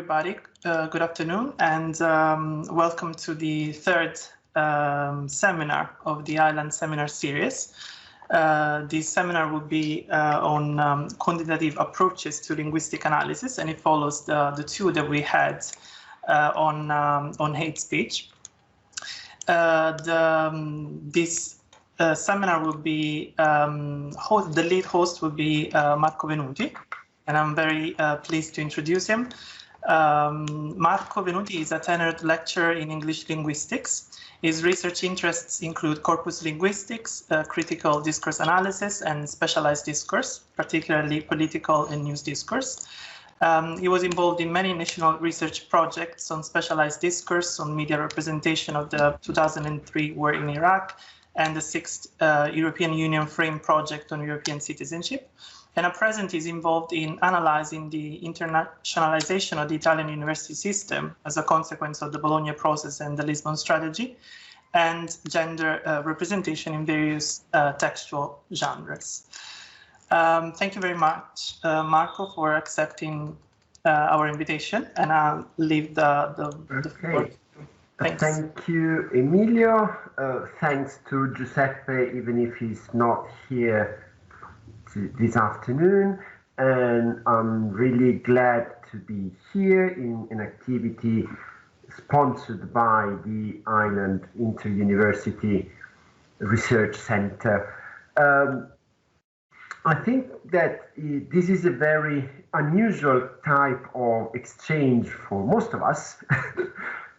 everybody. Good afternoon, and welcome to the third seminar of the I-LanD seminar series. This seminar will be on quantitative approaches to linguistic analysis, and it follows the two that we had on hate speech. This seminar will be, the lead host will be Marco Venuti, and I'm very pleased to introduce him. Marco Venuti is a tenured lecturer in English linguistics. His research interests include corpus linguistics, critical discourse analysis, and specialized discourse, particularly political and news discourse. He was involved in many national research projects on specialized discourse, on media representation of the 2003 war in Iraq, and the 6th European Union Frame Project on European citizenship. And at present is involved in analyzing the internationalization of the Italian university system as a consequence of the Bologna process and the Lisbon strategy, and gender representation in various textual genres. Thank you very much, Marco, for accepting our invitation, and I'll leave the floor. Thanks. Thank you, Emilio. Thanks to Giuseppe, even if he's not here this afternoon, and I'm really glad to be here in an activity sponsored by the I-LanD Inter-University Research Center. I think that this is a very unusual type of exchange for most of us,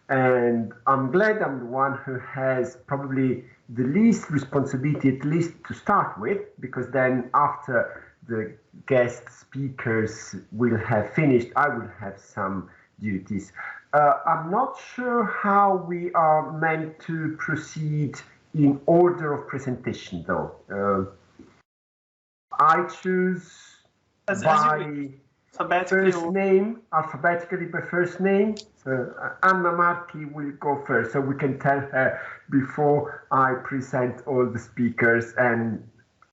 and I'm glad I'm the one who has probably the least responsibility, at least to start with, because then after the guest speakers will have finished, I will have some duties. I'm not sure how we are meant to proceed in order of presentation, though. I choose by first name, alphabetically by first name. So Anna Marchi will go first, so we can tell her before I present all the speakers, and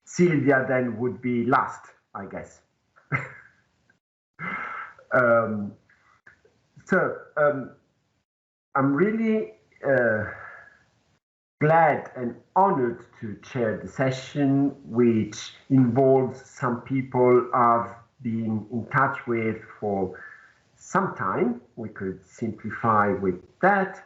Silvia then would be last, I guess. I'm really glad and honored to chair the session, which involves some people I've been in touch with for some time. We could simplify with that.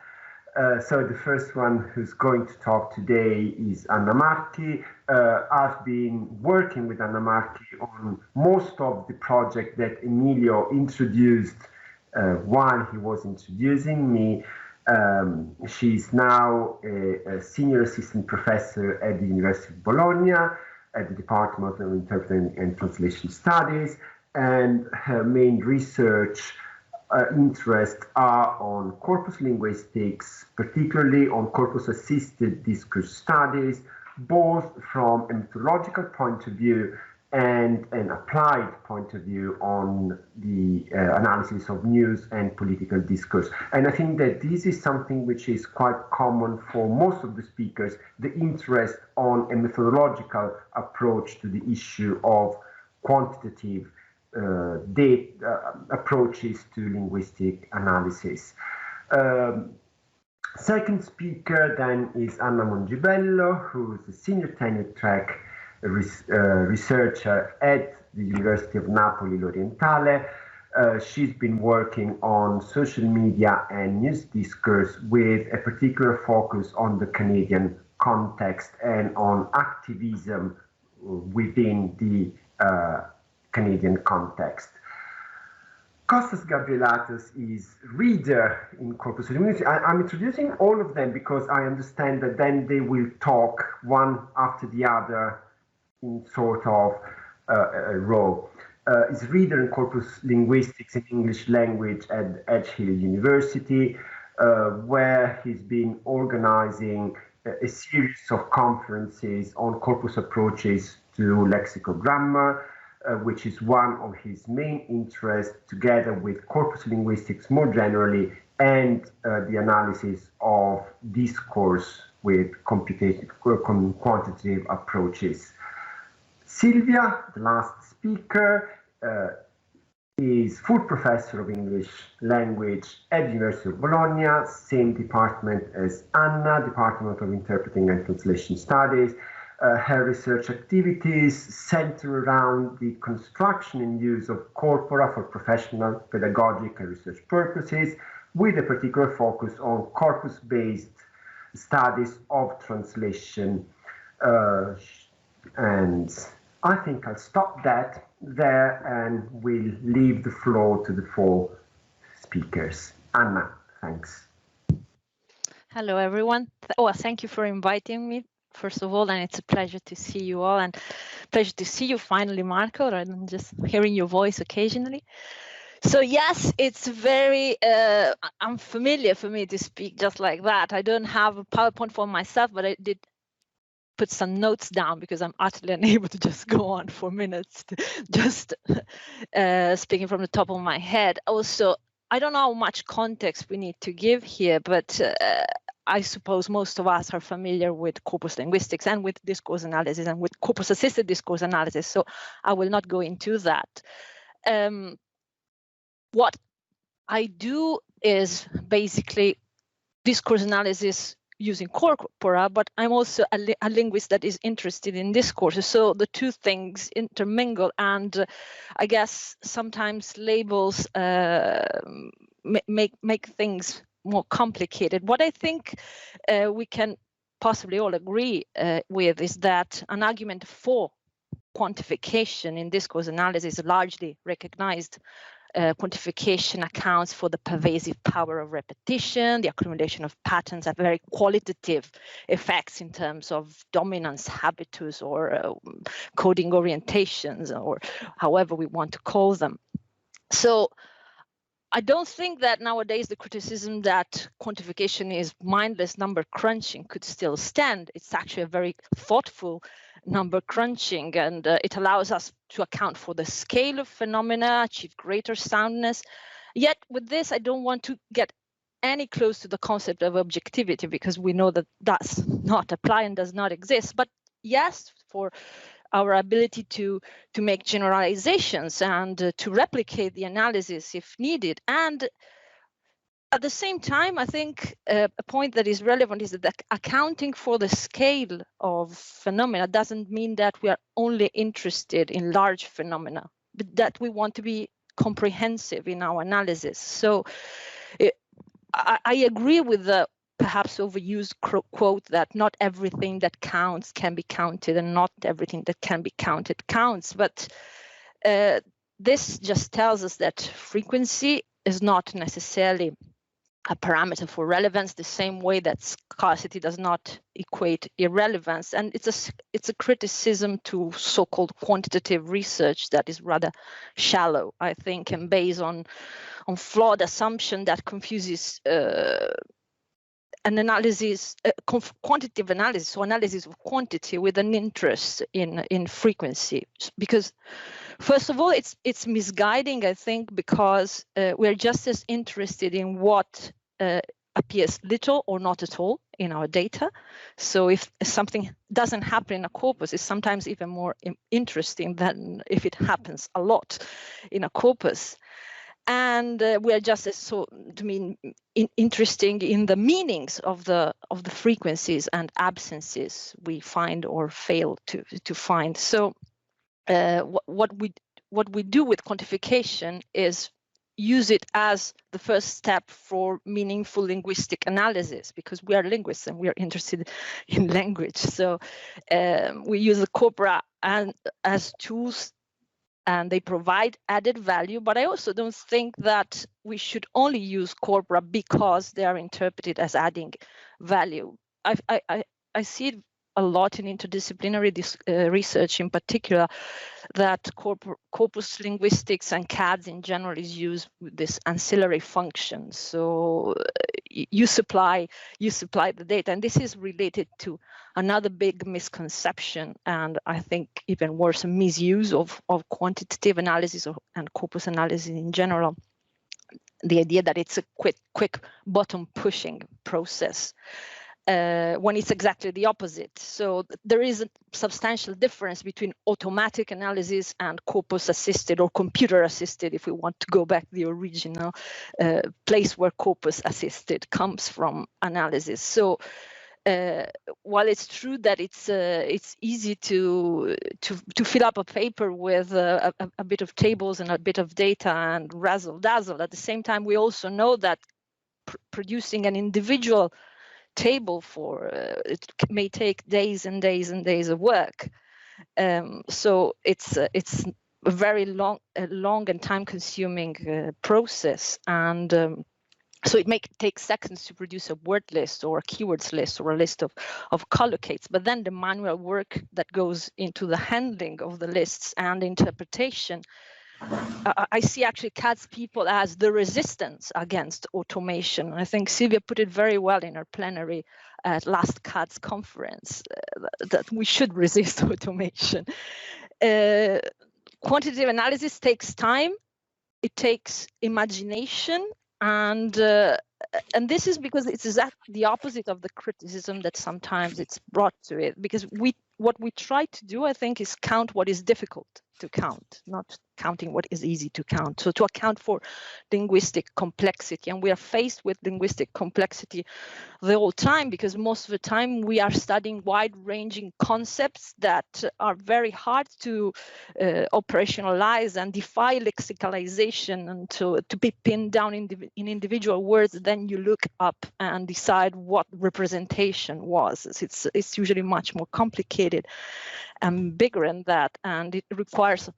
So the first one who's going to talk today is Anna Marchi. I've been working with Anna Marchi on most of the project that Emilio introduced while he was introducing me. She's now a senior assistant professor at the University of Bologna at the Department of Interpreting and Translation Studies, and her main research interests are on corpus linguistics, particularly on corpus-assisted discourse studies, both from a methodological point of view and an applied point of view on the analysis of news and political discourse. And I think that this is something which is quite common for most of the speakers, the interest on a methodological approach to the issue of quantitative approaches to linguistic analysis. Second speaker then is Anna Mongibello, who is a senior tenure track researcher at the University of Napoli L'Orientale. She's been working on social media and news discourse with a particular focus on the Canadian context and on activism within the Canadian context. Costas Gabrielatos is reader in corpus linguistics. I'm introducing all of them because I understand that then they will talk one after the other in sort of a row. Is reader in corpus linguistics and English language at Edge Hill University, where he's been organizing a series of conferences on corpus approaches to lexical grammar, which is one of his main interests, together with corpus linguistics more generally, and the analysis of discourse with quantitative approaches. Silvia, the last speaker, is full professor of English language at the University of Bologna, same department as Anna, Department of Interpreting and Translation Studies. Her research activities center around the construction and use of corpora for professional, pedagogic, and research purposes, with a particular focus on corpus-based studies of translation. And I think I'll stop that there and we'll leave the floor to the four speakers. Anna, thanks. Hello, everyone. Thank you for inviting me, first of all, and it's a pleasure to see you all, and pleasure to see you finally, Marco, rather than just hearing your voice occasionally. So yes, it's very unfamiliar for me to speak just like that. I don't have a PowerPoint for myself, but I did put some notes down because I'm utterly unable to just go on for minutes, just speaking from the top of my head. Also, I don't know how much context we need to give here, but I suppose most of us are familiar with corpus linguistics and with discourse analysis and with corpus-assisted discourse analysis, so I will not go into that. What I do is basically discourse analysis using corpora, but I'm also a linguist that is interested in discourses. So the two things intermingle, and I guess sometimes labels make things more complicated. What I think we can possibly all agree with is that an argument for quantification in discourse analysis is largely recognized. Quantification accounts for the pervasive power of repetition, the accumulation of patterns, and very qualitative effects in terms of dominance, habitus, or coding orientations, or however we want to call them. So I don't think that nowadays the criticism that quantification is mindless number crunching could still stand. It's actually a very thoughtful number crunching, and it allows us to account for the scale of phenomena, achieve greater soundness. Yet with this, I don't want to get any close to the concept of objectivity, because we know that does not apply and does not exist. But yes, for our ability to make generalizations and to replicate the analysis if needed. And at the same time, I think a point that is relevant is that accounting for the scale of phenomena doesn't mean that we are only interested in large phenomena, but that we want to be comprehensive in our analysis. So I agree with the perhaps overused quote that not everything that counts can be counted and not everything that can be counted counts. But this just tells us that frequency is not necessarily a parameter for relevance, the same way that scarcity does not equate irrelevance. And it's a criticism to so-called quantitative research that is rather shallow, I think, and based on flawed assumption that confuses an analysis, quantitative analysis, so analysis of quantity with an interest in frequency. Because first of all, it's misguiding, I think, because we're just as interested in what appears little or not at all in our data. So if something doesn't happen in a corpus, it's sometimes even more interesting than if it happens a lot in a corpus. And we are just as interesting in the meanings of the frequencies and absences we find or fail to find. So what we do with quantification is use it as the first step for meaningful linguistic analysis, because we are linguists and we are interested in language. So we use the corpora as tools, and they provide added value. But I also don't think that we should only use corpora because they are interpreted as adding value. I see it a lot in interdisciplinary research, in particular, that corpus linguistics and CADS in general is used with this ancillary function. So you supply the data, and this is related to another big misconception, and I think even worse, a misuse of quantitative analysis and corpus analysis in general. The idea that it's a quick button pushing process. when it's exactly the opposite. So there is a substantial difference between automatic analysis and corpus assisted or computer assisted, if we want to go back to the original place where corpus assisted comes from analysis. So while it's true that it's easy to fill up a paper with a bit of tables and a bit of data and razzle dazzle, at the same time we also know that producing an individual table for it may take days and days and days of work. So it's a very long and time-consuming process, and so it may take seconds to produce a word list or a keywords list or a list of collocates, but then the manual work that goes into the handling of the lists and interpretation, I see actually CADS people as the resistance against automation. I think Silvia put it very well in her plenary at last CADS conference, that we should resist automation. Quantitative analysis takes time, it takes imagination, and this is because it's exactly the opposite of the criticism that sometimes it's brought to it, because what we try to do, I think, is count what is difficult to count, not counting what is easy to count. So to account for linguistic complexity, and we are faced with linguistic complexity the whole time, because most of the time we are studying wide-ranging concepts that are very hard to operationalize and defy lexicalization, and to be pinned down in individual words. Then you look up and decide what representation was. It's usually much more complicated and bigger than that, and it requires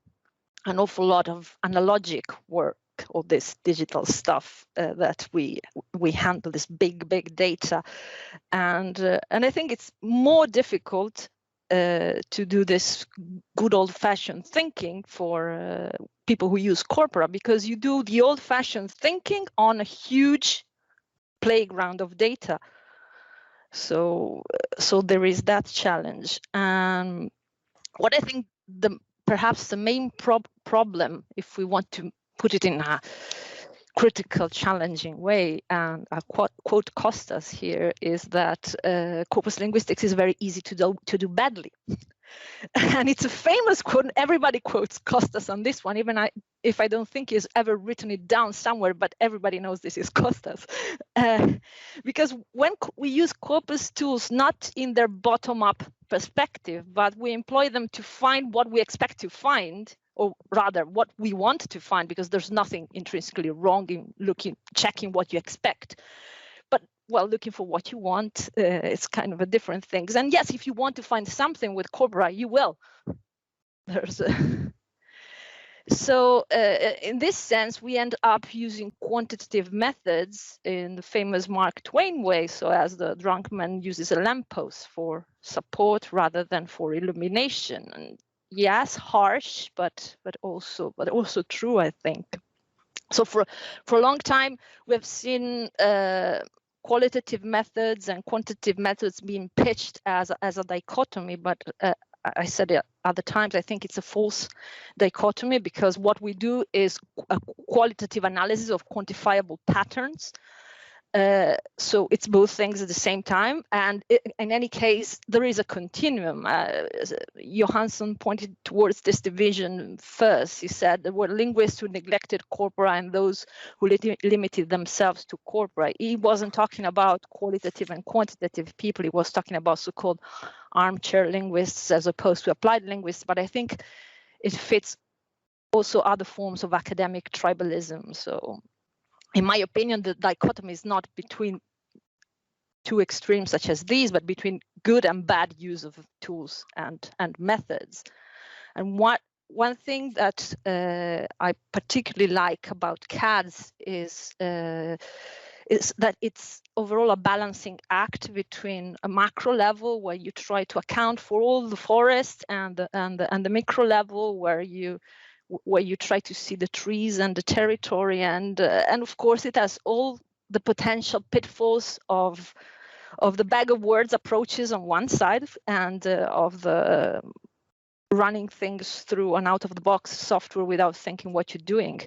an awful lot of analogic work, all this digital stuff that we handle, this big data, and I think it's more difficult to do this good old-fashioned thinking for people who use corpora, because you do the old-fashioned thinking on a huge playground of data. So there is that challenge. What I think perhaps the main problem, if we want to put it in a critical, challenging way, and I quote Costas here, is that corpus linguistics is very easy to do badly. And it's a famous quote. Everybody quotes Costas on this one, even if I don't think he's ever written it down somewhere, but everybody knows this is Costas. Because when we use corpus tools, not in their bottom-up perspective, but we employ them to find what we expect to find, or rather what we want to find, because there's nothing intrinsically wrong in checking what you expect. But well, looking for what you want, it's kind of a different thing. And yes, if you want to find something with corpora, you will. So in this sense, we end up using quantitative methods in the famous Mark Twain way. So as the drunk man uses a lamppost for support rather than for illumination. And yes, harsh, but also true, I think. So for a long time, we have seen qualitative methods and quantitative methods being pitched as a dichotomy, but I said it other times, I think it's a false dichotomy, because what we do is a qualitative analysis of quantifiable patterns. So it's both things at the same time, and in any case there is a continuum. Johansson pointed towards this division first. He said there were linguists who neglected corpora and those who limited themselves to corpora. He wasn't talking about qualitative and quantitative people. He was talking about so-called armchair linguists as opposed to applied linguists, but I think it fits also other forms of academic tribalism. So in my opinion, the dichotomy is not between two extremes such as these, but between good and bad use of tools and methods. And one thing that I particularly like about CADS is that it's overall a balancing act between a macro level where you try to account for all the forest and the micro level where you try to see the trees and the territory, and of course it has all the potential pitfalls of the bag of words approaches on one side, and of the running things through an out-of-the-box software without thinking what you're doing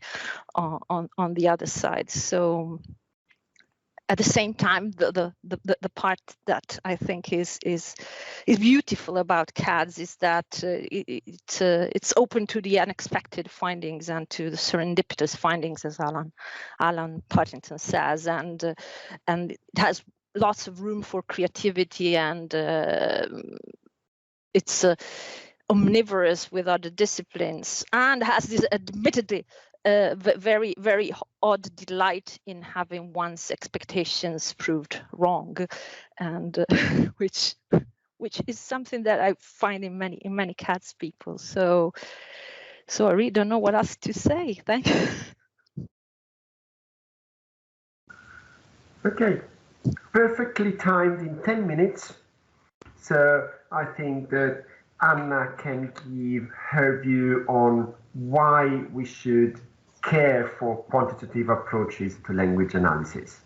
on the other side. So at the same time, the part that I think is beautiful about CADS is that it's open to the unexpected findings and to the serendipitous findings, as Alan Partington says, and it has lots of room for creativity, and it's omnivorous with other disciplines, and has this admittedly very, very odd delight in having one's expectations proved wrong, and which is something that I find in many CADS people. So I really don't know what else to say. Thank you. Okay, perfectly timed in 10 minutes. So I think that Anna can give her view on why we should care for quantitative approaches to language analysis.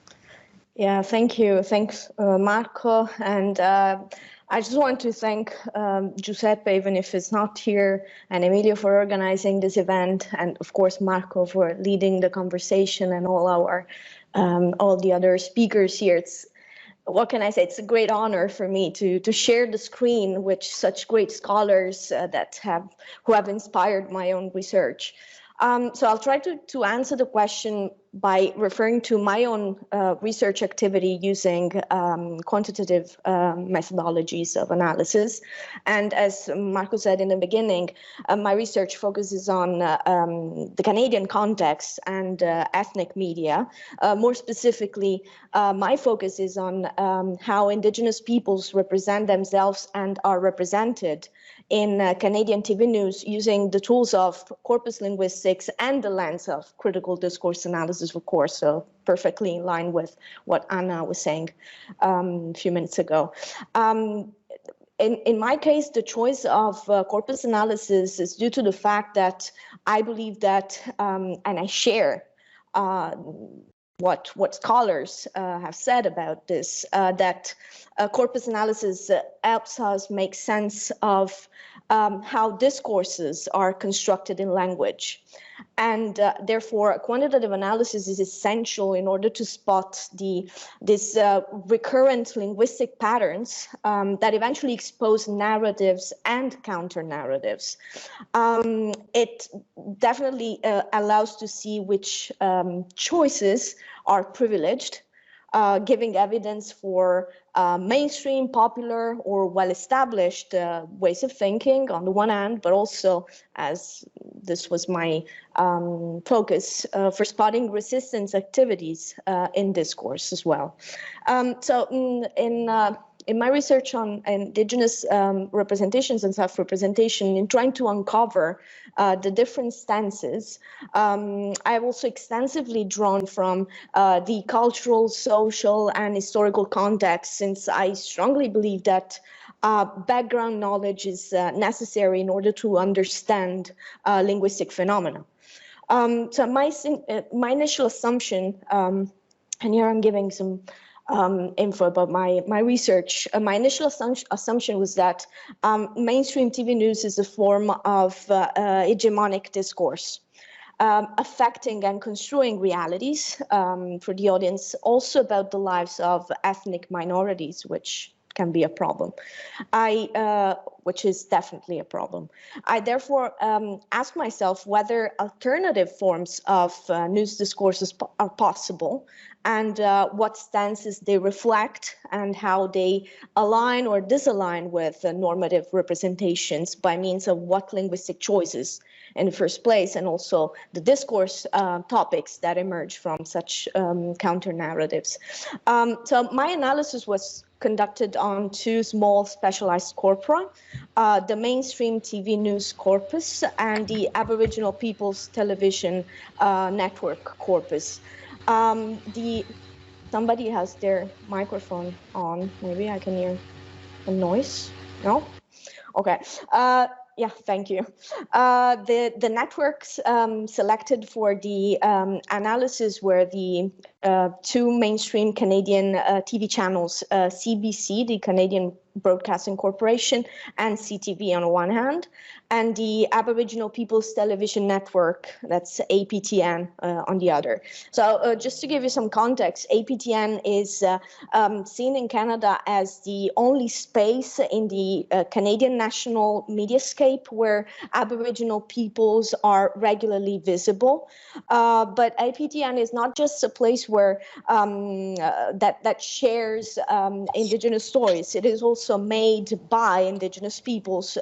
Yeah, thank you. Thanks, Marco. And I just want to thank Giuseppe, even if it's not here, and Emilio for organizing this event, and of course Marco for leading the conversation, and all the other speakers here. It's, what can I say? It's a great honor for me to share the screen with such great scholars who have inspired my own research. So I'll try to answer the question by referring to my own research activity using quantitative methodologies of analysis. And as Marco said in the beginning, my research focuses on the Canadian context and ethnic media. More specifically, my focus is on how Indigenous peoples represent themselves and are represented in Canadian TV news using the tools of corpus linguistics and the lens of critical discourse analysis, of course, so perfectly in line with what Anna was saying a few minutes ago. In my case, the choice of corpus analysis is due to the fact that I believe that, and I share what scholars have said about this, that corpus analysis helps us make sense of how discourses are constructed in language. And therefore, quantitative analysis is essential in order to spot these recurrent linguistic patterns that eventually expose narratives and counter-narratives. It definitely allows to see which choices are privileged, giving evidence for mainstream, popular, or well-established ways of thinking on the one hand, but also, as this was my focus, for spotting resistance activities in discourse as well. So in my research on Indigenous representations and self-representation, in trying to uncover the different stances, I've also extensively drawn from the cultural, social, and historical context, since I strongly believe that background knowledge is necessary in order to understand linguistic phenomena. So my initial assumption, and here I'm giving some info about my research. My initial assumption was that mainstream TV news is a form of hegemonic discourse, affecting and construing realities for the audience, also about the lives of ethnic minorities, which can be a problem. Which is definitely a problem. I therefore ask myself whether alternative forms of news discourses are possible, and what stances they reflect, and how they align or disalign with normative representations by means of what linguistic choices in the first place, and also the discourse topics that emerge from such counter-narratives. So my analysis was conducted on two small specialized corpora, the mainstream TV news corpus and the Aboriginal People's Television Network corpus. Somebody has their microphone on. Maybe I can hear a noise. No? Okay. Yeah, thank you. The networks selected for the analysis were the two mainstream Canadian TV channels, CBC, the Canadian Broadcasting Corporation and CTV on one hand, and the Aboriginal People's Television Network, that's APTN, on the other. So just to give you some context, APTN is seen in Canada as the only space in the Canadian national mediascape where Aboriginal peoples are regularly visible. But APTN is not just a place where that shares Indigenous stories. It is also made by Indigenous peoples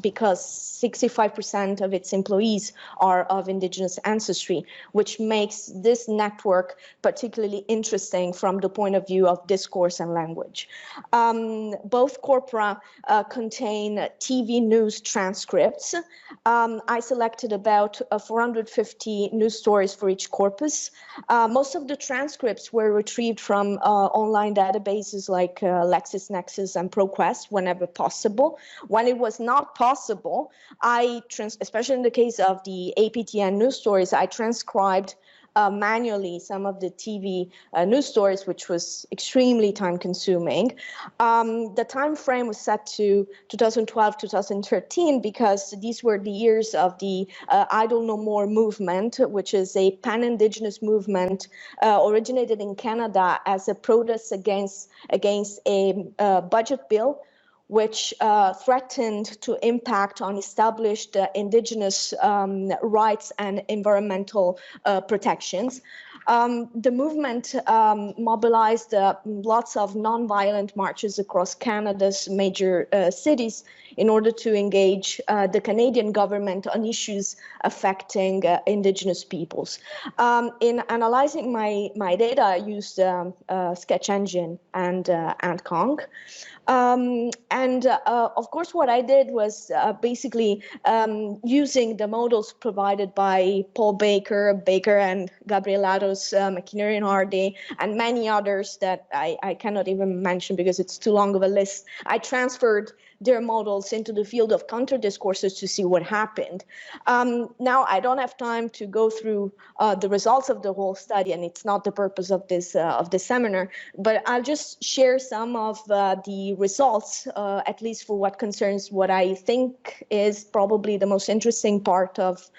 because 65% of its employees are of Indigenous ancestry, which makes this network particularly interesting from the point of view of discourse and language. Both corpora contain TV news transcripts. I selected about 450 news stories for each corpus. Most of the transcripts were retrieved from online databases like LexisNexis and ProQuest whenever possible. When it was not possible, especially in the case of the APTN news stories, I transcribed manually some of the TV news stories, which was extremely time consuming. The time frame was set to 2012-2013 because these were the years of the Idle No More movement, which is a pan-Indigenous movement originated in Canada as a protest against a budget bill which threatened to impact on established Indigenous rights and environmental protections. The movement mobilized lots of nonviolent marches across Canada's major cities in order to engage the Canadian government on issues affecting Indigenous peoples. In analyzing my data, I used Sketch Engine and Kong. Of course, what I did was basically using the models provided by Paul Baker and Gabrielatos, McInerney and Hardy, and many others that I cannot even mention because it's too long of a list. I transferred their models into the field of counter discourses to see what happened. Now, I don't have time to go through the results of the whole study, and it's not the purpose of this seminar, but I'll just share some of the results, at least for what concerns what I think is probably the most interesting part of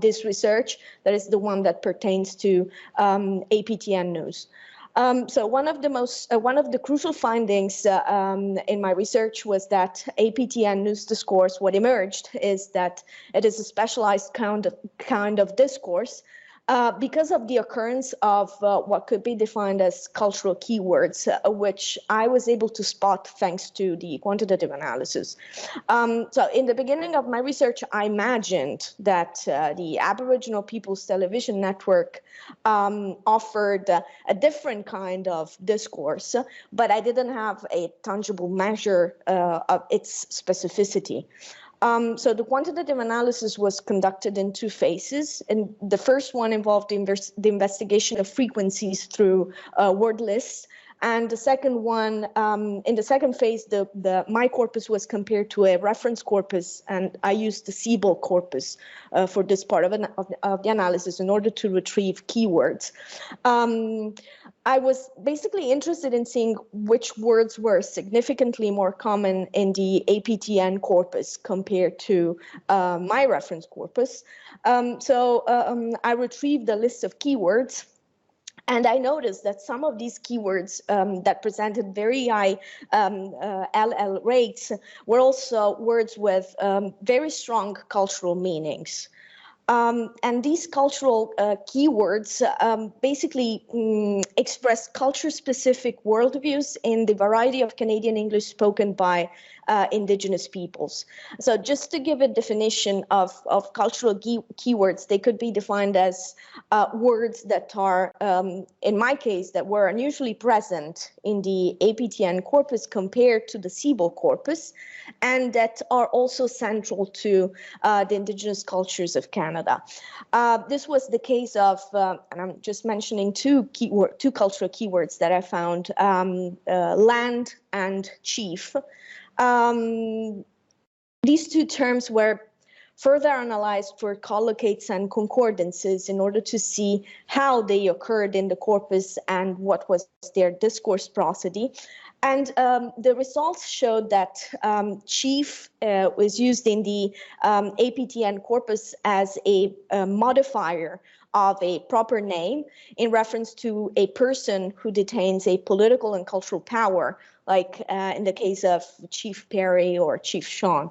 this research. That is the one that pertains to APTN news. So one of the crucial findings in my research was that APTN news discourse, what emerged is that it is a specialized kind of discourse because of the occurrence of what could be defined as cultural keywords, which I was able to spot thanks to the quantitative analysis. So in the beginning of my research, I imagined that the Aboriginal People's Television Network offered a different kind of discourse, but I didn't have a tangible measure of its specificity. So the quantitative analysis was conducted in two phases, and the first one involved the investigation of frequencies through word lists, and the second one, in the second phase, my corpus was compared to a reference corpus, and I used the Siebel corpus for this part of the analysis in order to retrieve keywords. I was basically interested in seeing which words were significantly more common in the APTN corpus compared to my reference corpus. So I retrieved a list of keywords, and I noticed that some of these keywords that presented very high LL rates were also words with very strong cultural meanings. And these cultural keywords basically express culture-specific worldviews in the variety of Canadian English spoken by Indigenous peoples. So just to give a definition of cultural keywords, they could be defined as words that are, in my case, that were unusually present in the APTN corpus compared to the Siebel corpus, and that are also central to the Indigenous cultures of Canada. This was the case of, and I'm just mentioning two cultural keywords that I found, land and chief. These two terms were further analyzed for collocates and concordances in order to see how they occurred in the corpus and what was their discourse prosody. And the results showed that chief was used in the APTN corpus as a modifier of a proper name in reference to a person who detains a political and cultural power, like in the case of Chief Perry or Chief Sean.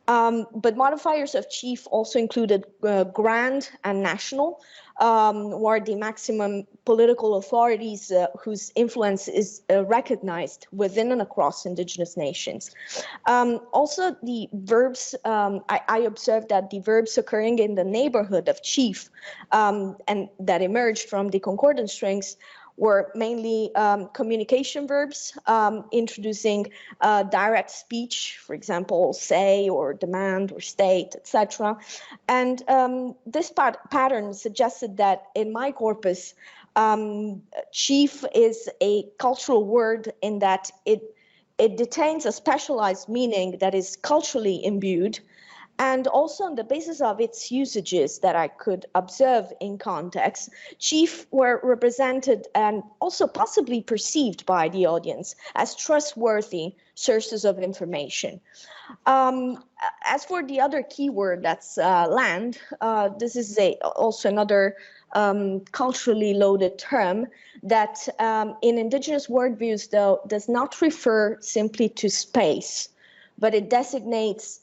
But modifiers of chief also included grand and national, were the maximum political authorities whose influence is recognized within and across indigenous nations. Also, the verbs, I observed that the verbs occurring in the neighborhood of chief and that emerged from the concordant strings were mainly communication verbs, introducing direct speech, for example, say or demand or state, etc. And this pattern suggested that in my corpus, chief is a cultural word in that it detains a specialized meaning that is culturally imbued, and also on the basis of its usages that I could observe in context, chief were represented and also possibly perceived by the audience as trustworthy sources of information. As for the other keyword, that's land, this is also another culturally loaded term that in indigenous worldviews, though, does not refer simply to space, but it designates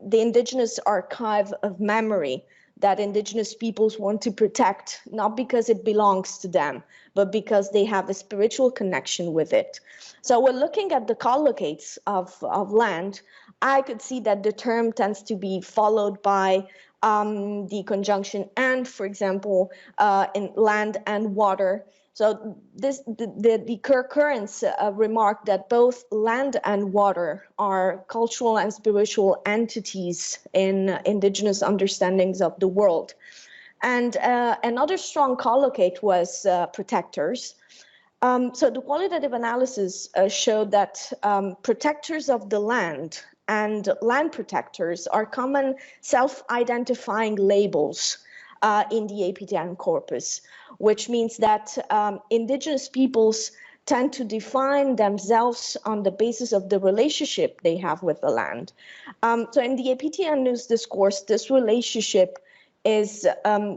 the indigenous archive of memory that indigenous peoples want to protect, not because it belongs to them, but because they have a spiritual connection with it. So when looking at the collocates of land, I could see that the term tends to be followed by the conjunction and, for example, in land and water. So the concurrence remarked that both land and water are cultural and spiritual entities in indigenous understandings of the world. And another strong collocate was protectors. So the qualitative analysis showed that protectors of the land and land protectors are common self-identifying labels in the APTN corpus, which means that indigenous peoples tend to define themselves on the basis of the relationship they have with the land. So in the APTN news discourse, this relationship is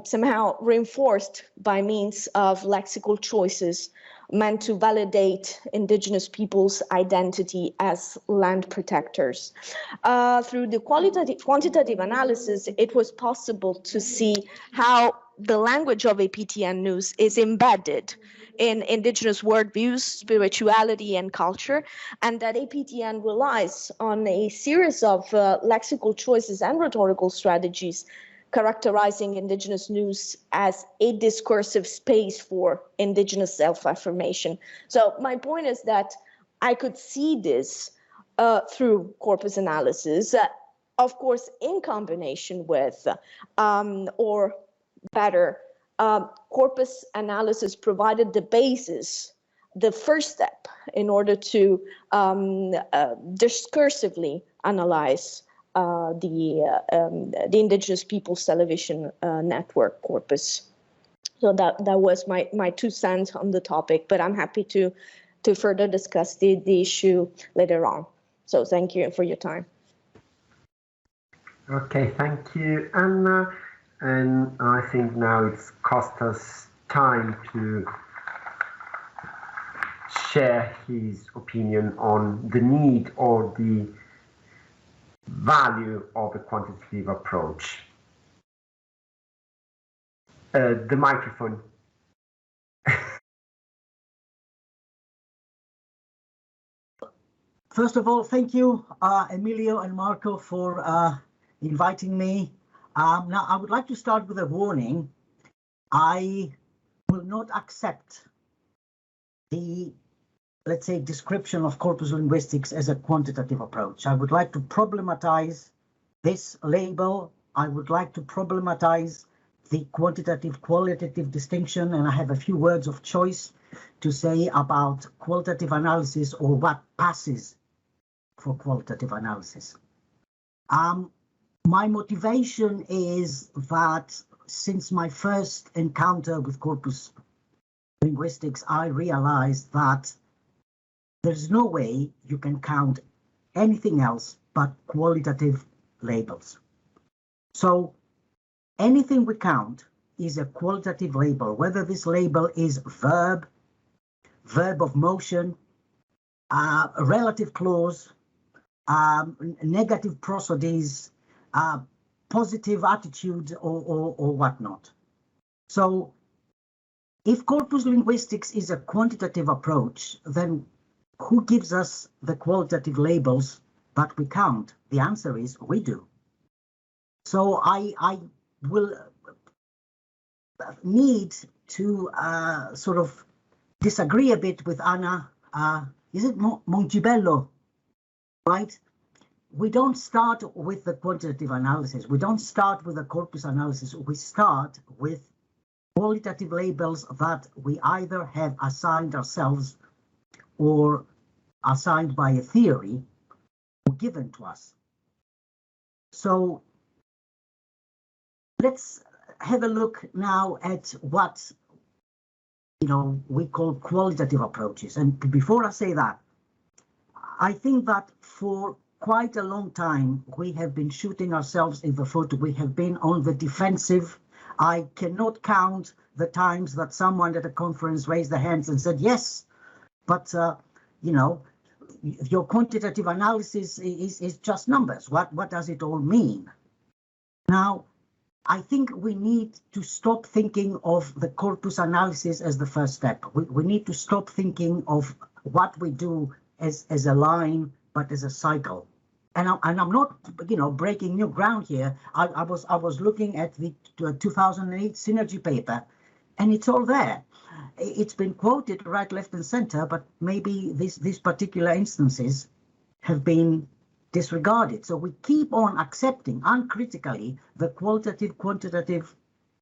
somehow reinforced by means of lexical choices meant to validate indigenous peoples' identity as land protectors. Through the quantitative analysis, it was possible to see how the language of APTN news is embedded in indigenous worldviews, spirituality, and culture, and that APTN relies on a series of lexical choices and rhetorical strategies characterizing indigenous news as a discursive space for indigenous self-affirmation. So my point is that I could see this through corpus analysis, of course, in combination with, or better, corpus analysis provided the basis, the first step in order to discursively analyze the Indigenous Peoples Television Network corpus. So that was my 2 cents on the topic, but I'm happy to further discuss the issue later on. So thank you for your time. Okay, thank you, Anna. And I think now it's Costas' time to share his opinion on the need or the value of a quantitative approach. The microphone. First of all, thank you, Emilio and Marco, for inviting me. Now, I would like to start with a warning. I will not accept the, let's say, description of corpus linguistics as a quantitative approach. I would like to problematize this label. I would like to problematize the quantitative-qualitative distinction, and I have a few words of choice to say about qualitative analysis or what passes for qualitative analysis. My motivation is that since my first encounter with corpus linguistics, I realized that there's no way you can count anything else but qualitative labels. So anything we count is a qualitative label, whether this label is verb, verb of motion, a relative clause, negative prosodies, positive attitude, or whatnot. So if corpus linguistics is a quantitative approach, then who gives us the qualitative labels that we count? The answer is we do. So I will need to sort of disagree a bit with Anna. Is it Mongibello, right? We don't start with the quantitative analysis. We don't start with the corpus analysis. We start with qualitative labels that we either have assigned ourselves or assigned by a theory or given to us. So let's have a look now at what we call qualitative approaches. And before I say that, I think that for quite a long time we have been shooting ourselves in the foot. We have been on the defensive. I cannot count the times that someone at a conference raised their hands and said, yes, but your quantitative analysis is just numbers. What does it all mean? Now, I think we need to stop thinking of the corpus analysis as the first step. We need to stop thinking of what we do as a line, but as a cycle. And I'm not, breaking new ground here. I was looking at the 2008 Synergy paper, and it's all there. It's been quoted right, left, and center, but maybe these particular instances have been disregarded. So we keep on accepting uncritically the qualitative-quantitative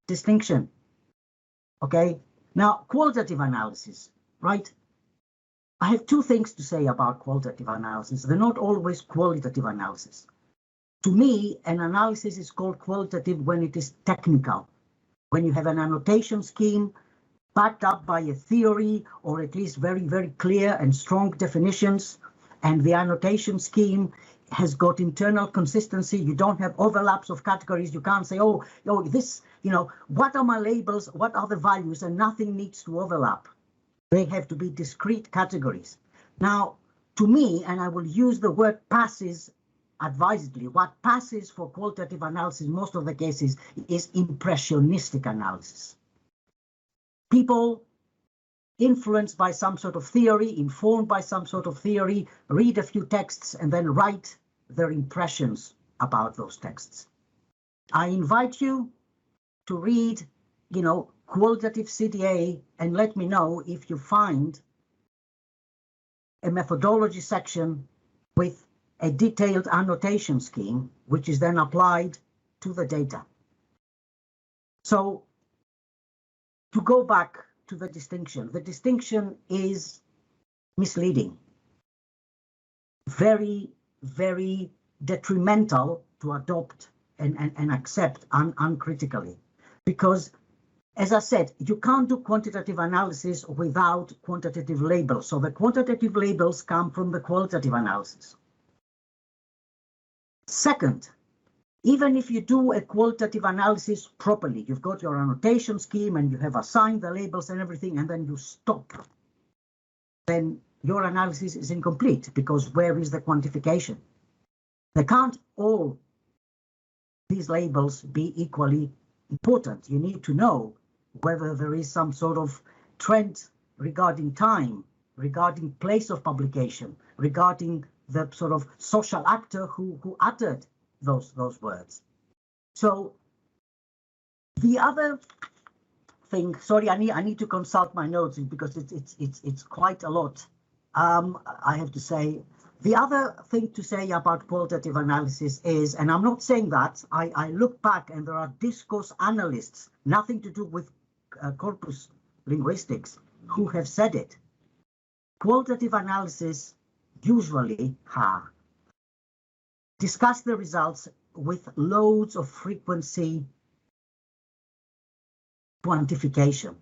distinction. Okay, now qualitative analysis, right? I have two things to say about qualitative analysis. They're not always qualitative analysis. To me, an analysis is called qualitative when it is technical, when you have an annotation scheme backed up by a theory or at least very, very clear and strong definitions, and the annotation scheme has got internal consistency. You don't have overlaps of categories. You can't say, oh, this, what are my labels? What are the values? And nothing needs to overlap. They have to be discrete categories. Now, to me, and I will use the word passes advisedly, what passes for qualitative analysis, most of the cases, is impressionistic analysis. People influenced by some sort of theory, informed by some sort of theory, read a few texts and then write their impressions about those texts. I invite you to read, qualitative CDA and let me know if you find a methodology section with a detailed annotation scheme, which is then applied to the data. So to go back to the distinction is misleading, very, very detrimental to adopt and accept uncritically, because as I said, you can't do quantitative analysis without quantitative labels. So the quantitative labels come from the qualitative analysis. Second, even if you do a qualitative analysis properly, you've got your annotation scheme and you have assigned the labels and everything, and then you stop, then your analysis is incomplete, because where is the quantification? They can't all these labels be equally important. You need to know whether there is some sort of trend regarding time, regarding place of publication, regarding the sort of social actor who uttered those words. So the other thing, sorry, I need to consult my notes because it's quite a lot. I have to say, the other thing to say about qualitative analysis is, and I'm not saying that, I look back and there are discourse analysts, nothing to do with corpus linguistics, who have said it. Qualitative analysis usually discuss the results with loads of frequency quantification.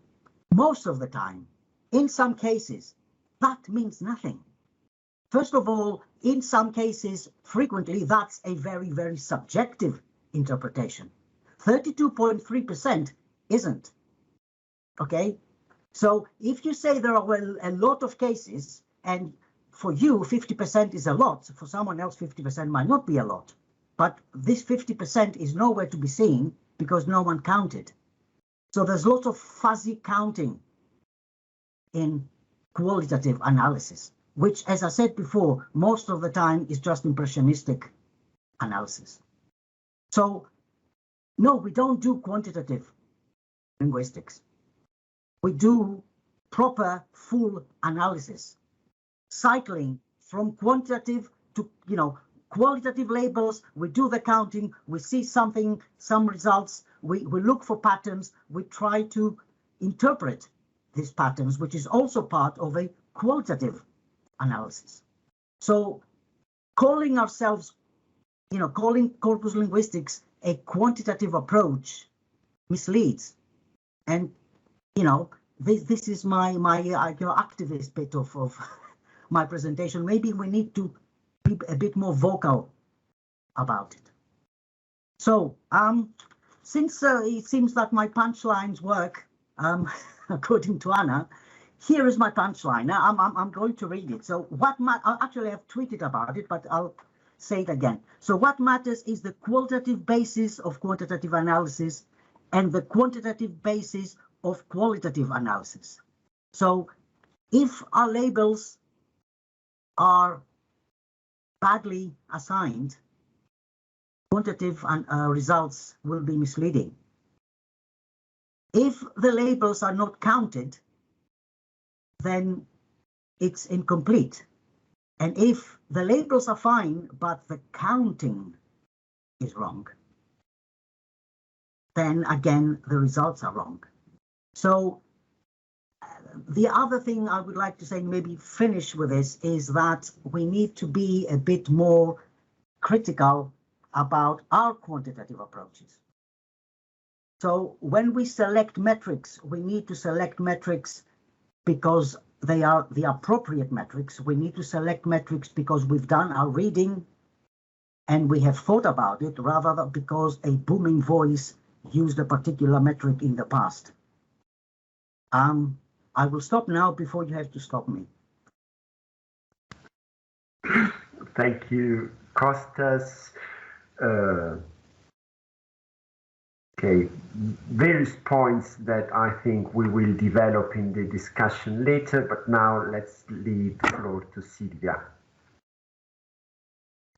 Most of the time, in some cases, that means nothing. First of all, in some cases, frequently, that's a very, very subjective interpretation. 32.3% isn't. Okay? So if you say there are a lot of cases, and for you, 50% is a lot, for someone else, 50% might not be a lot. But this 50% is nowhere to be seen because no one counted. So there's lots of fuzzy counting in qualitative analysis, which, as I said before, most of the time is just impressionistic analysis. So, no, we don't do quantitative linguistics. We do proper, full analysis, cycling from quantitative to, qualitative labels. We do the counting, we see something, some results, we look for patterns, we try to interpret these patterns, which is also part of a qualitative analysis. So calling ourselves, calling corpus linguistics a quantitative approach misleads. And, this is my activist bit of my presentation. Maybe we need to be a bit more vocal about it. So since it seems that my punchlines work, according to Anna, here is my punchline. I'm going to read it. So actually I've tweeted about it, but I'll say it again. So what matters is the qualitative basis of quantitative analysis and the quantitative basis of qualitative analysis. So if our labels are badly assigned, quantitative results will be misleading. If the labels are not counted, then it's incomplete. And if the labels are fine, but the counting is wrong, then again, the results are wrong. So the other thing I would like to say, maybe finish with this, is that we need to be a bit more critical about our quantitative approaches. So when we select metrics, we need to select metrics because they are the appropriate metrics. We need to select metrics because we've done our reading and we have thought about it, rather than because a booming voice used a particular metric in the past. I will stop now before you have to stop me. Thank you, Costas. Okay, various points that I think we will develop in the discussion later, but now let's leave the floor to Silvia.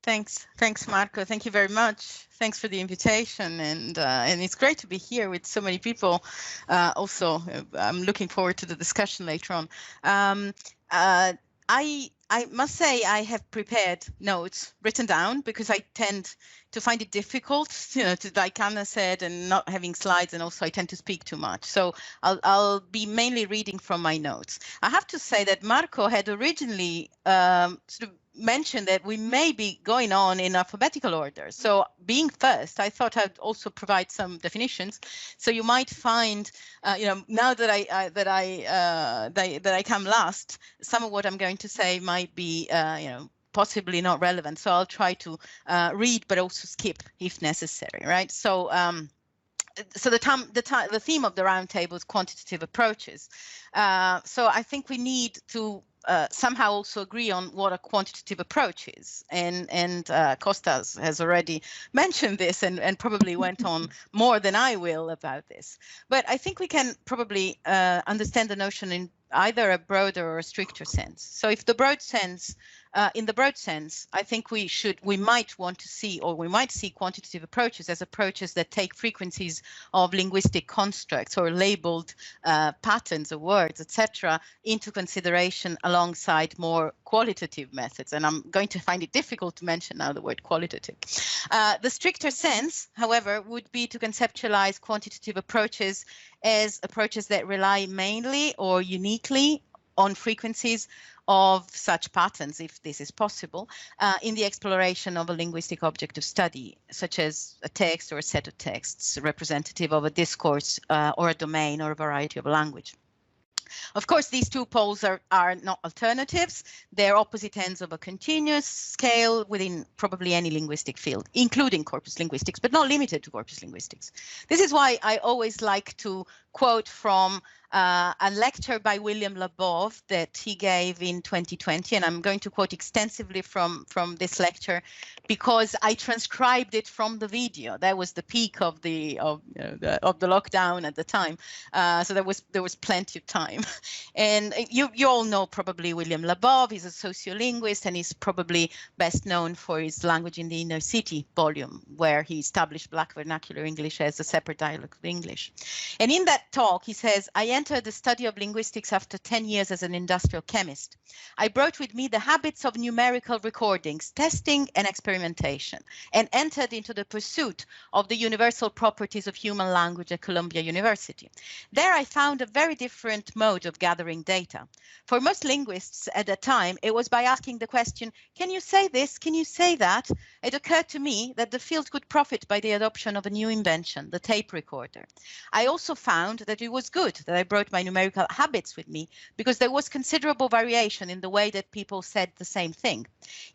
Thanks, Marco. Thank you very much. Thanks for the invitation, and it's great to be here with so many people. Also, I'm looking forward to the discussion later on. I must say I have prepared notes written down because I tend to find it difficult, like Anna said, and not having slides, and also I tend to speak too much. So I'll be mainly reading from my notes. I have to say that Marco had originally sort of mentioned that we may be going on in alphabetical order. So being first, I thought I'd also provide some definitions. So you might find, now that I come last, some of what I'm going to say might be, possibly not relevant. So I'll try to read, but also skip if necessary, right? So so the theme of the roundtable is quantitative approaches. So I think we need to somehow also agree on what a quantitative approach is. And Costas has already mentioned this and probably went on more than I will about this. But I think we can probably understand the notion in either a broader or a stricter sense. So if the broad sense, in the broad sense, I think we might want to see, or we might see quantitative approaches as approaches that take frequencies of linguistic constructs or labeled patterns of words, etc., into consideration alongside more qualitative methods. And I'm going to find it difficult to mention now the word qualitative. The stricter sense, however, would be to conceptualize quantitative approaches as approaches that rely mainly or uniquely on frequencies of such patterns, if this is possible, in the exploration of a linguistic object of study, such as a text or a set of texts representative of a discourse or a domain or a variety of language. Of course, these two poles are not alternatives. They're opposite ends of a continuous scale within probably any linguistic field, including corpus linguistics, but not limited to corpus linguistics. This is why I always like to quote from a lecture by William Labov that he gave in 2020, and I'm going to quote extensively from this lecture because I transcribed it from the video. That was the peak of the lockdown at the time, so there was plenty of time. And you all know probably William Labov. He's a sociolinguist, and he's probably best known for his Language in the Inner City volume, where he established Black vernacular English as a separate dialect of English. And in that talk, he says, I entered the study of linguistics after 10 years as an industrial chemist. I brought with me the habits of numerical recordings, testing and experimentation, and entered into the pursuit of the universal properties of human language at Columbia University. There I found a very different mode of gathering data. For most linguists at that time, it was by asking the question, can you say this? Can you say that? It occurred to me that the field could profit by the adoption of a new invention, the tape recorder. I also found that it was good that I brought my numerical habits with me because there was considerable variation in the way that people said the same thing.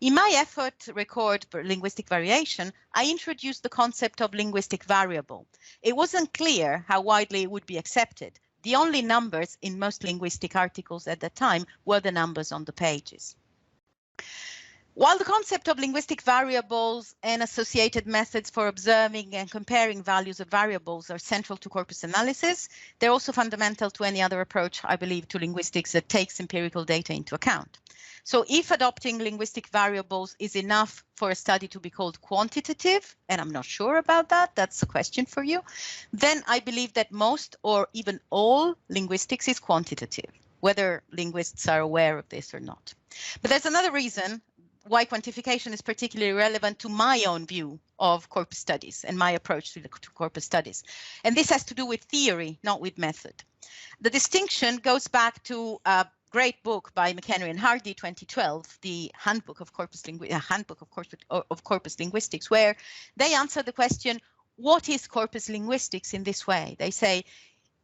In my effort to record linguistic variation, I introduced the concept of linguistic variable. It wasn't clear how widely it would be accepted. The only numbers in most linguistic articles at that time were the numbers on the pages. While the concept of linguistic variables and associated methods for observing and comparing values of variables are central to corpus analysis, they're also fundamental to any other approach, I believe, to linguistics that takes empirical data into account. So if adopting linguistic variables is enough for a study to be called quantitative, and I'm not sure about that, that's a question for you, then I believe that most or even all linguistics is quantitative, whether linguists are aware of this or not. But there's another reason why quantification is particularly relevant to my own view of corpus studies and my approach to corpus studies. And this has to do with theory, not with method. The distinction goes back to a great book by McHenry and Hardy, 2012, the Handbook of Corpus Linguistics, where they answer the question, what is corpus linguistics in this way? They say,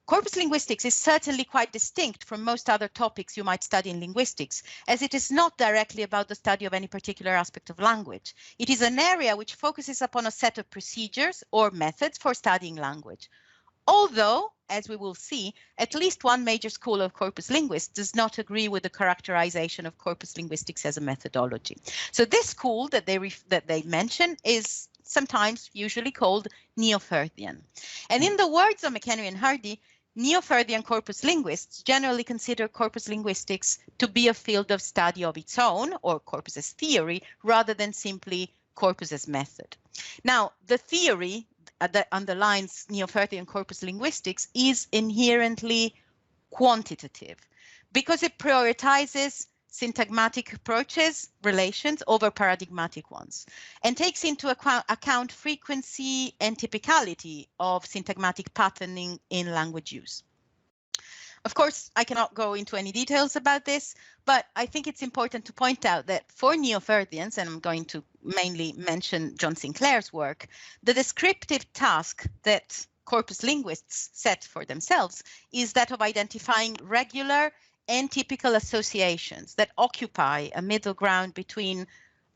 corpus linguistics is certainly quite distinct from most other topics you might study in linguistics, as it is not directly about the study of any particular aspect of language. It is an area which focuses upon a set of procedures or methods for studying language. Although, as we will see, at least one major school of corpus linguists does not agree with the characterization of corpus linguistics as a methodology. So this school that they mention is sometimes usually called Neo-Firthian. And in the words of McHenry and Hardy, Neo-Firthian corpus linguists generally consider corpus linguistics to be a field of study of its own, or corpus as theory, rather than simply corpus as method. Now, the theory that underlines Neo-Firthian corpus linguistics is inherently quantitative because it prioritizes syntagmatic approaches, relations, over paradigmatic ones, and takes into account frequency and typicality of syntagmatic patterning in language use. Of course, I cannot go into any details about this, but I think it's important to point out that for Neo-Firthians, and I'm going to mainly mention John Sinclair's work, the descriptive task that corpus linguists set for themselves is that of identifying regular and typical associations that occupy a middle ground between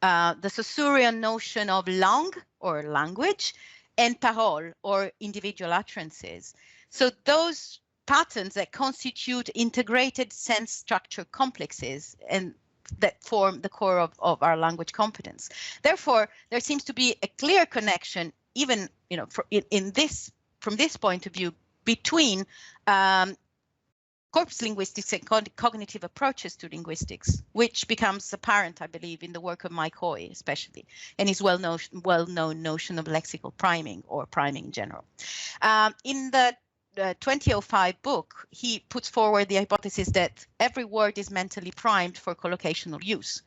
the Saussurean notion of langue, or language, and parole, or individual utterances. So those patterns that constitute integrated sense structure complexes and that form the core of our language competence. Therefore, there seems to be a clear connection, even from this point of view, between corpus linguistics and cognitive approaches to linguistics, which becomes apparent, I believe, in the work of Mike Hoy, especially, and his well-known notion of lexical priming, or priming in general. In the 2005 book, he puts forward the hypothesis that every word is mentally primed for collocational use.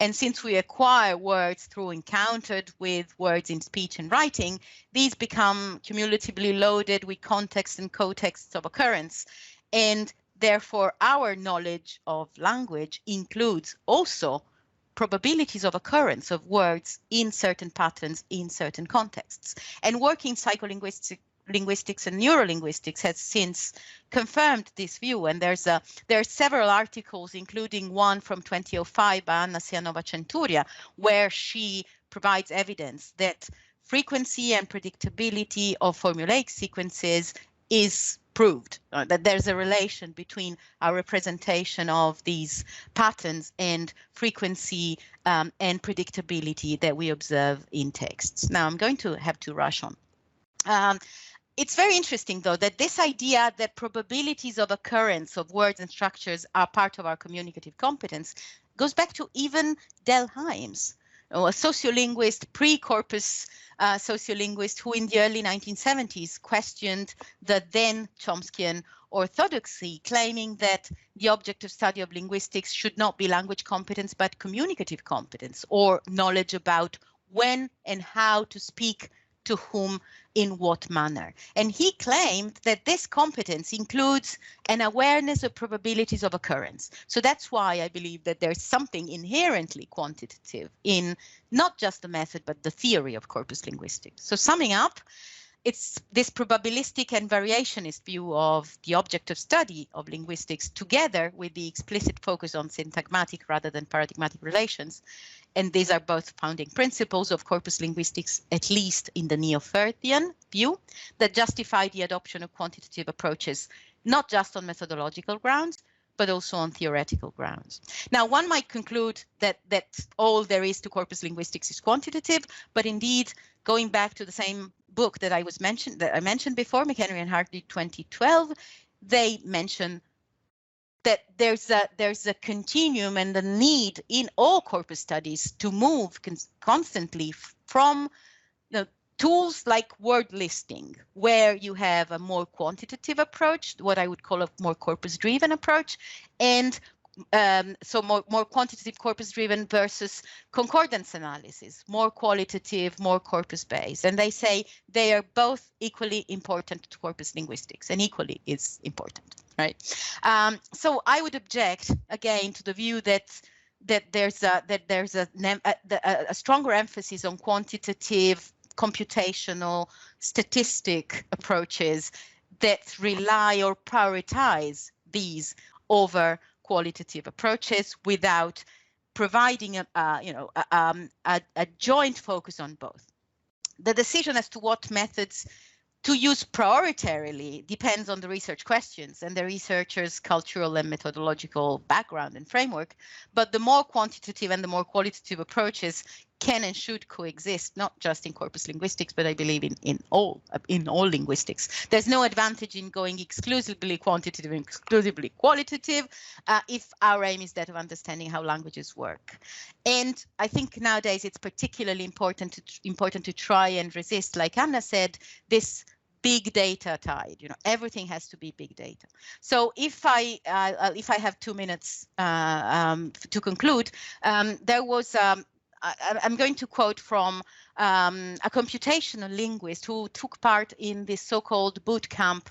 And since we acquire words through encountered with words in speech and writing, these become cumulatively loaded with context and contexts of occurrence. And therefore, our knowledge of language includes also probabilities of occurrence of words in certain patterns in certain contexts. And working psycholinguistic linguistics and neurolinguistics has since confirmed this view, and there are several articles, including one from 2005 by Anna Centuria, where she provides evidence that frequency and predictability of formulaic sequences is proved, that there's a relation between our representation of these patterns and frequency and predictability that we observe in texts. Now I'm going to have to rush on. It's very interesting, though, that this idea that probabilities of occurrence of words and structures are part of our communicative competence goes back to even Delheims, a sociolinguist, pre-corpus sociolinguist who in the early 1970s questioned the then Chomskyan orthodoxy, claiming that the object of study of linguistics should not be language competence, but communicative competence, or knowledge about when and how to speak to whom in what manner. And he claimed that this competence includes an awareness of probabilities of occurrence. So that's why I believe that there's something inherently quantitative in not just the method, but the theory of corpus linguistics. So summing up, it's this probabilistic and variationist view of the object of study of linguistics, together with the explicit focus on syntagmatic rather than paradigmatic relations. And these are both founding principles of corpus linguistics, at least in the neo-Firthian view, that justify the adoption of quantitative approaches, not just on methodological grounds, but also on theoretical grounds. Now, one might conclude that all there is to corpus linguistics is quantitative, but indeed, going back to the same book that I mentioned before, McHenry and Hardy 2012, they mention that there's a continuum and the need in all corpus studies to move constantly from tools like word listing, where you have a more quantitative approach, what I would call a more corpus-driven approach, and so more quantitative corpus-driven versus concordance analysis, more qualitative, more corpus-based. And they say they are both equally important to corpus linguistics, and equally is important, right? So I would object again to the view that there's a stronger emphasis on quantitative, computational, statistic approaches that rely or prioritize these over qualitative approaches without providing a joint focus on both. The decision as to what methods to use prioritarily depends on the research questions and the researcher's cultural and methodological background and framework, but the more quantitative and the more qualitative approaches can and should coexist, not just in corpus linguistics, but I believe in all linguistics. There's no advantage in going exclusively quantitative and exclusively qualitative if our aim is that of understanding how languages work. And I think nowadays it's particularly important to try and resist, like Anna said, this big data tide. Everything has to be big data. So if I have 2 minutes to conclude, there was I'm going to quote from a computational linguist who took part in this so-called boot camp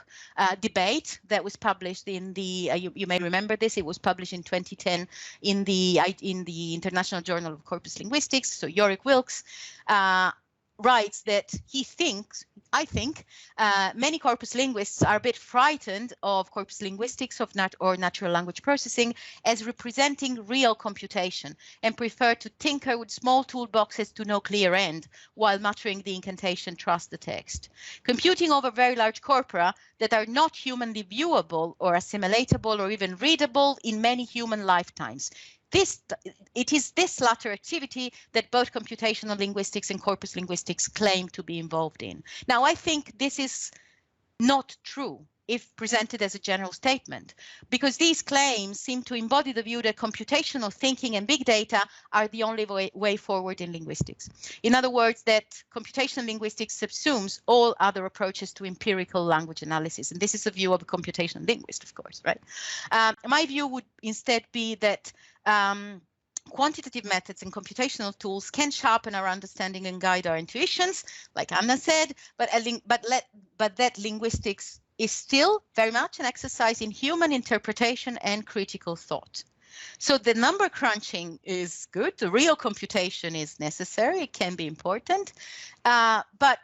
debate that was published in the, you may remember this, it was published in 2010 in the International Journal of Corpus Linguistics. So Yorick Wilkes writes that I think many corpus linguists are a bit frightened of corpus linguistics or natural language processing as representing real computation and prefer to tinker with small toolboxes to no clear end while muttering the incantation, trust the text. Computing over very large corpora that are not humanly viewable or assimilatable or even readable in many human lifetimes. It is this latter activity that both computational linguistics and corpus linguistics claim to be involved in. Now, I think this is not true if presented as a general statement, because these claims seem to embody the view that computational thinking and big data are the only way forward in linguistics. In other words, that computational linguistics subsumes all other approaches to empirical language analysis. And this is the view of a computational linguist, of course, right? My view would instead be that quantitative methods and computational tools can sharpen our understanding and guide our intuitions, like Anna said, but that linguistics is still very much an exercise in human interpretation and critical thought. So the number crunching is good. The real computation is necessary. It can be important, but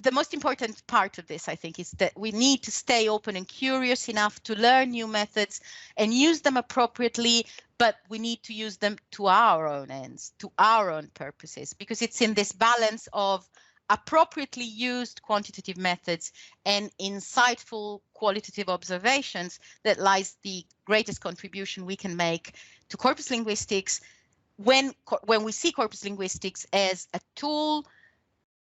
the most important part of this, I think, is that we need to stay open and curious enough to learn new methods and use them appropriately, but we need to use them to our own ends, to our own purposes, because it's in this balance of appropriately used quantitative methods and insightful qualitative observations that lies the greatest contribution we can make to corpus linguistics when we see corpus linguistics as a tool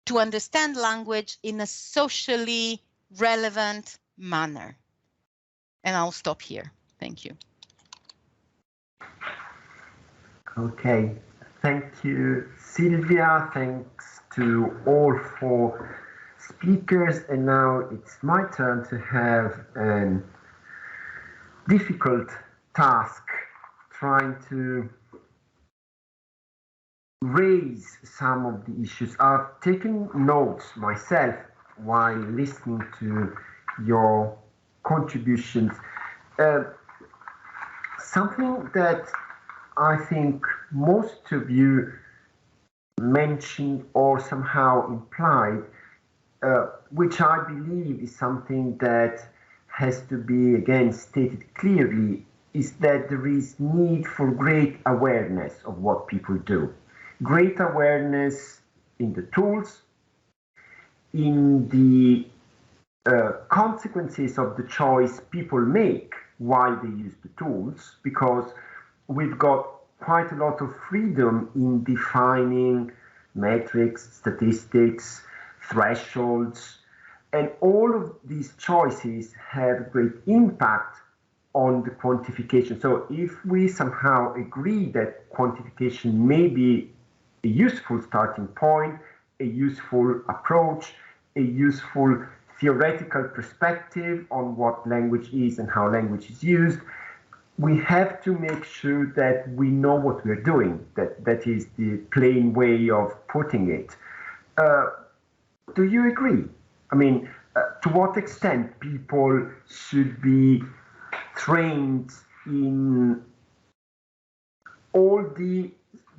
to understand language in a socially relevant manner. And I'll stop here. Thank you. Okay, thank you, Silvia. Thanks to all four speakers. And now it's my turn to have a difficult task, trying to raise some of the issues. I've taken notes myself while listening to your contributions. Something that I think most of you mentioned or somehow implied, which I believe is something that has to be again stated clearly, is that there is need for great awareness of what people do. Great awareness in the tools, in the consequences of the choice people make while they use the tools, because we've got quite a lot of freedom in defining metrics, statistics, thresholds, and all of these choices have great impact on the quantification. So if we somehow agree that quantification may be a useful starting point, a useful approach, a useful theoretical perspective on what language is and how language is used, we have to make sure that we know what we're doing. That is the plain way of putting it. Do you agree? I mean, to what extent people should be trained in all the,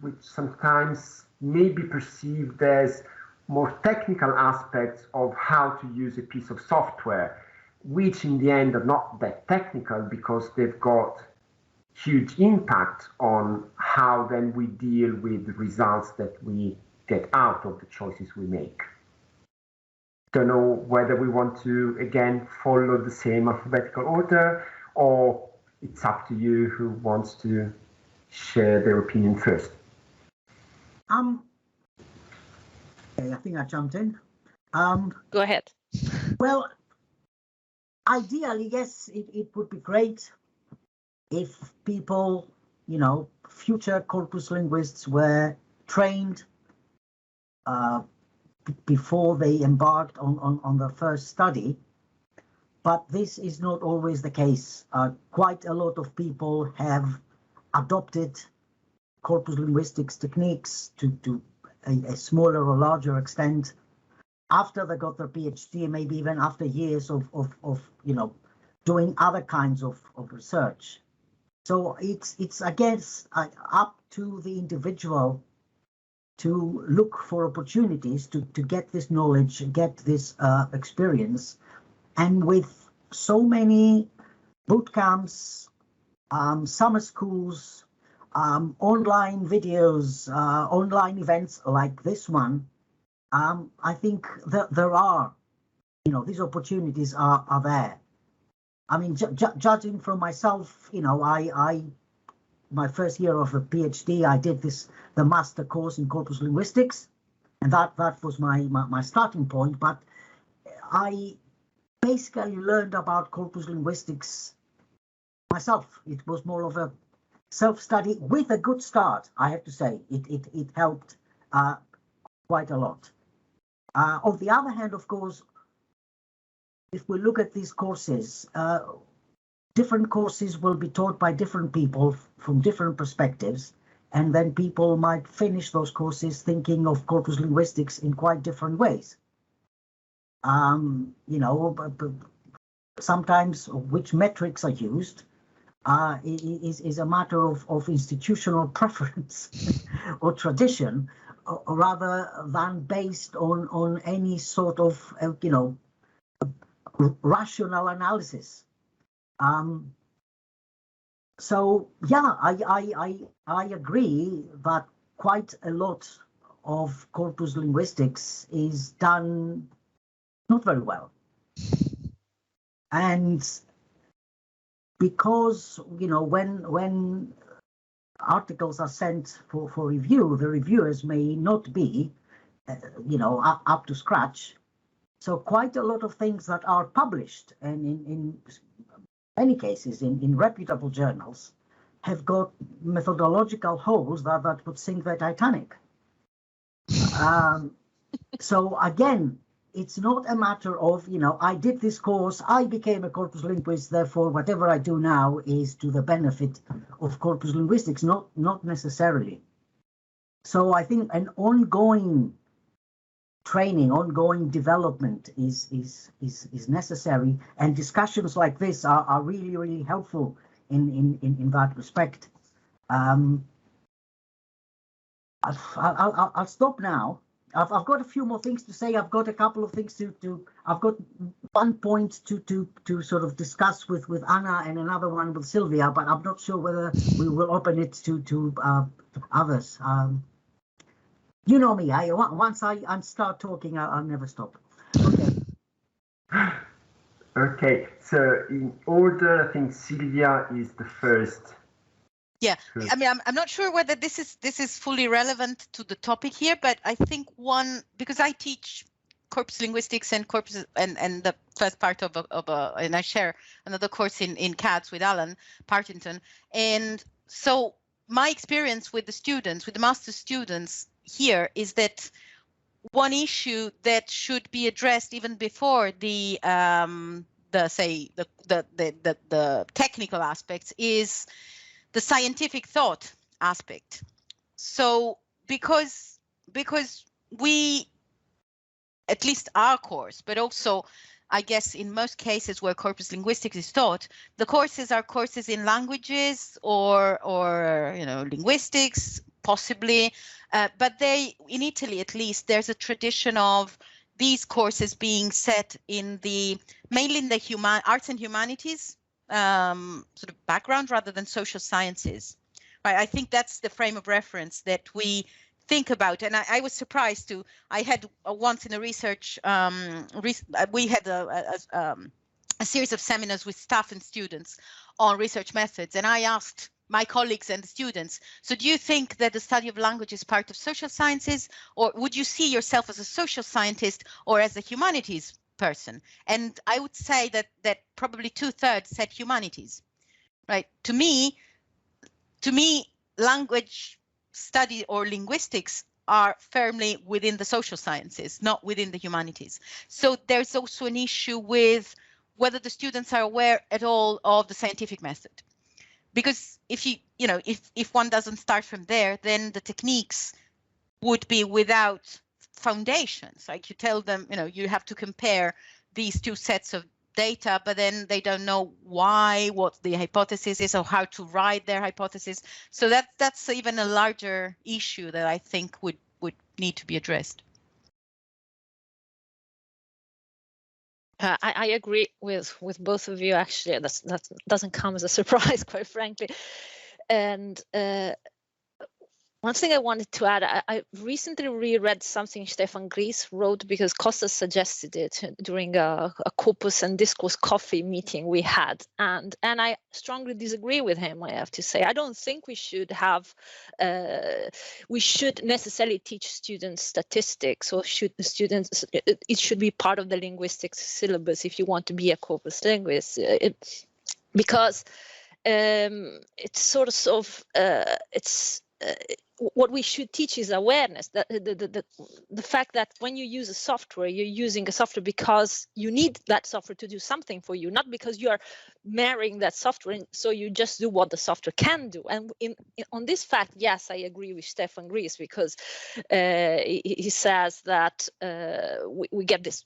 which sometimes may be perceived as more technical aspects of how to use a piece of software, which in the end are not that technical because they've got huge impact on how then we deal with the results that we get out of the choices we make. Don't know whether we want to, again, follow the same alphabetical order, or it's up to you who wants to share their opinion first. Okay, I think I jumped in. Go ahead. Well, ideally, yes, it would be great if people, you know, future corpus linguists were trained before they embarked on their first study. But this is not always the case. Quite a lot of people have adopted corpus linguistics techniques to a smaller or larger extent after they got their PhD, maybe even after years of you know, doing other kinds of research. So it's I guess up to the individual to look for opportunities to get this knowledge, get this experience. And with so many boot camps, summer schools, online videos, online events like this one, I think that there are, you know, these opportunities are there. I mean, judging from myself, you know, my first year of a PhD, I did the master course in corpus linguistics, and that was my starting point. But I basically learned about corpus linguistics myself. It was more of a self-study with a good start, I have to say. It helped quite a lot. On the other hand, of course, if we look at these courses, different courses will be taught by different people from different perspectives, and then people might finish those courses thinking of corpus linguistics in quite different ways. You know, sometimes which metrics are used is a matter of institutional preference or tradition, rather than based on any sort of, rational analysis. So yeah, I agree that quite a lot of corpus linguistics is done not very well. And because, when articles are sent for review, the reviewers may not be, up to scratch. So quite a lot of things that are published, and in many cases in reputable journals, have got methodological holes that would sink the Titanic. So again, it's not a matter of, I did this course, I became a corpus linguist, therefore whatever I do now is to the benefit of corpus linguistics, not necessarily. So I think an ongoing training, ongoing development is necessary, and discussions like this are really, really helpful in that respect. I'll stop now. I've got a few more things to say. I've got a couple of things I've got one point to sort of discuss with Anna, and another one with Silvia, but I'm not sure whether we will open it to others. You know me. Once I start talking, I'll never stop. Okay. Okay. So in order, I think Silvia is the first. Yeah, I mean, I'm not sure whether this is fully relevant to the topic here, but I think because I teach corpus linguistics and corpus and the first part of and I share another course in CATS with Alan Partington, and so my experience with the students, with the master's students here, is that one issue that should be addressed even before the technical aspects is the scientific thought aspect. So because we, at least our course, but also I guess in most cases where corpus linguistics is taught, the courses are courses in languages or linguistics possibly, but in Italy at least, there's a tradition of these courses being set mainly in the arts and humanities sort of background rather than social sciences. Right? I think that's the frame of reference that we think about. And I was surprised I had once in a research, we had a series of seminars with staff and students on research methods. And I asked my colleagues and the students, so do you think that the study of language is part of social sciences, or would you see yourself as a social scientist or as a humanities person? And I would say that probably 2/3 said humanities, right? To me, language study or linguistics are firmly within the social sciences, not within the humanities. So there's also an issue with whether the students are aware at all of the scientific method. Because if one doesn't start from there, then the techniques would be without foundations. Like you tell them, you have to compare these two sets of data, but then they don't know what the hypothesis is or how to write their hypothesis. So that's even a larger issue that I think would need to be addressed. I agree with both of you. Actually, that doesn't come as a surprise, quite frankly. And one thing I wanted to add, I recently reread something Stefan Gries wrote because Costas suggested it during a Corpus and Discourse coffee meeting we had, and I strongly disagree with him. I have to say, I don't think we should necessarily teach students statistics, or it should be part of the linguistics syllabus if you want to be a corpus linguist, because it's sort of what we should teach is awareness, that the fact that when you use a software, you're using a software because you need that software to do something for you, not because you are marrying that software, and so you just do what the software can do. And on this fact, yes, I agree with Stefan Gries, because he says that we get this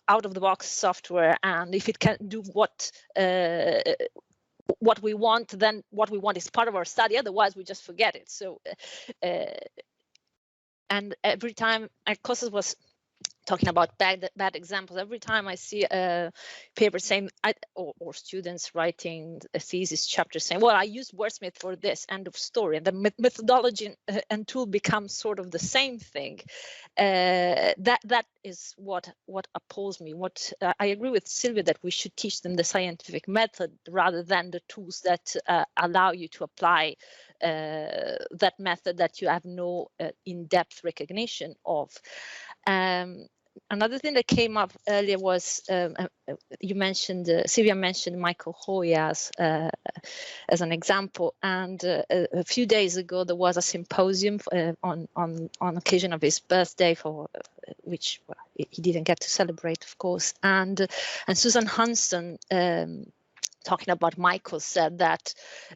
out-of-the-box software, and if it can do what we want, then what we want is part of our study. Otherwise, we just forget it. So every time Costas was talking about bad examples, every time I see a paper saying, or students writing a thesis chapter saying, well, I used wordsmith for this, end of story, and the methodology and tool becomes sort of the same thing. That is what appalls me. I agree with Silvia that we should teach them the scientific method rather than the tools that allow you to apply that method that you have no in-depth recognition of. Another thing that came up earlier was you mentioned, Silvia mentioned Michael Hoyas as an example, and a few days ago there was a symposium on occasion of his birthday, for which he didn't get to celebrate, of course, and Susan Hanson, talking about Michael, said that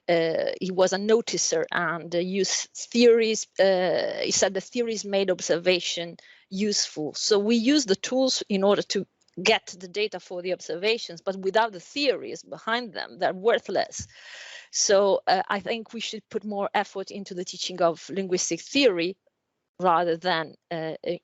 he was a noticer and used theories. He said the theories made observation useful. So we use the tools in order to get the data for the observations, but without the theories behind them, they're worthless. So I think we should put more effort into the teaching of linguistic theory rather than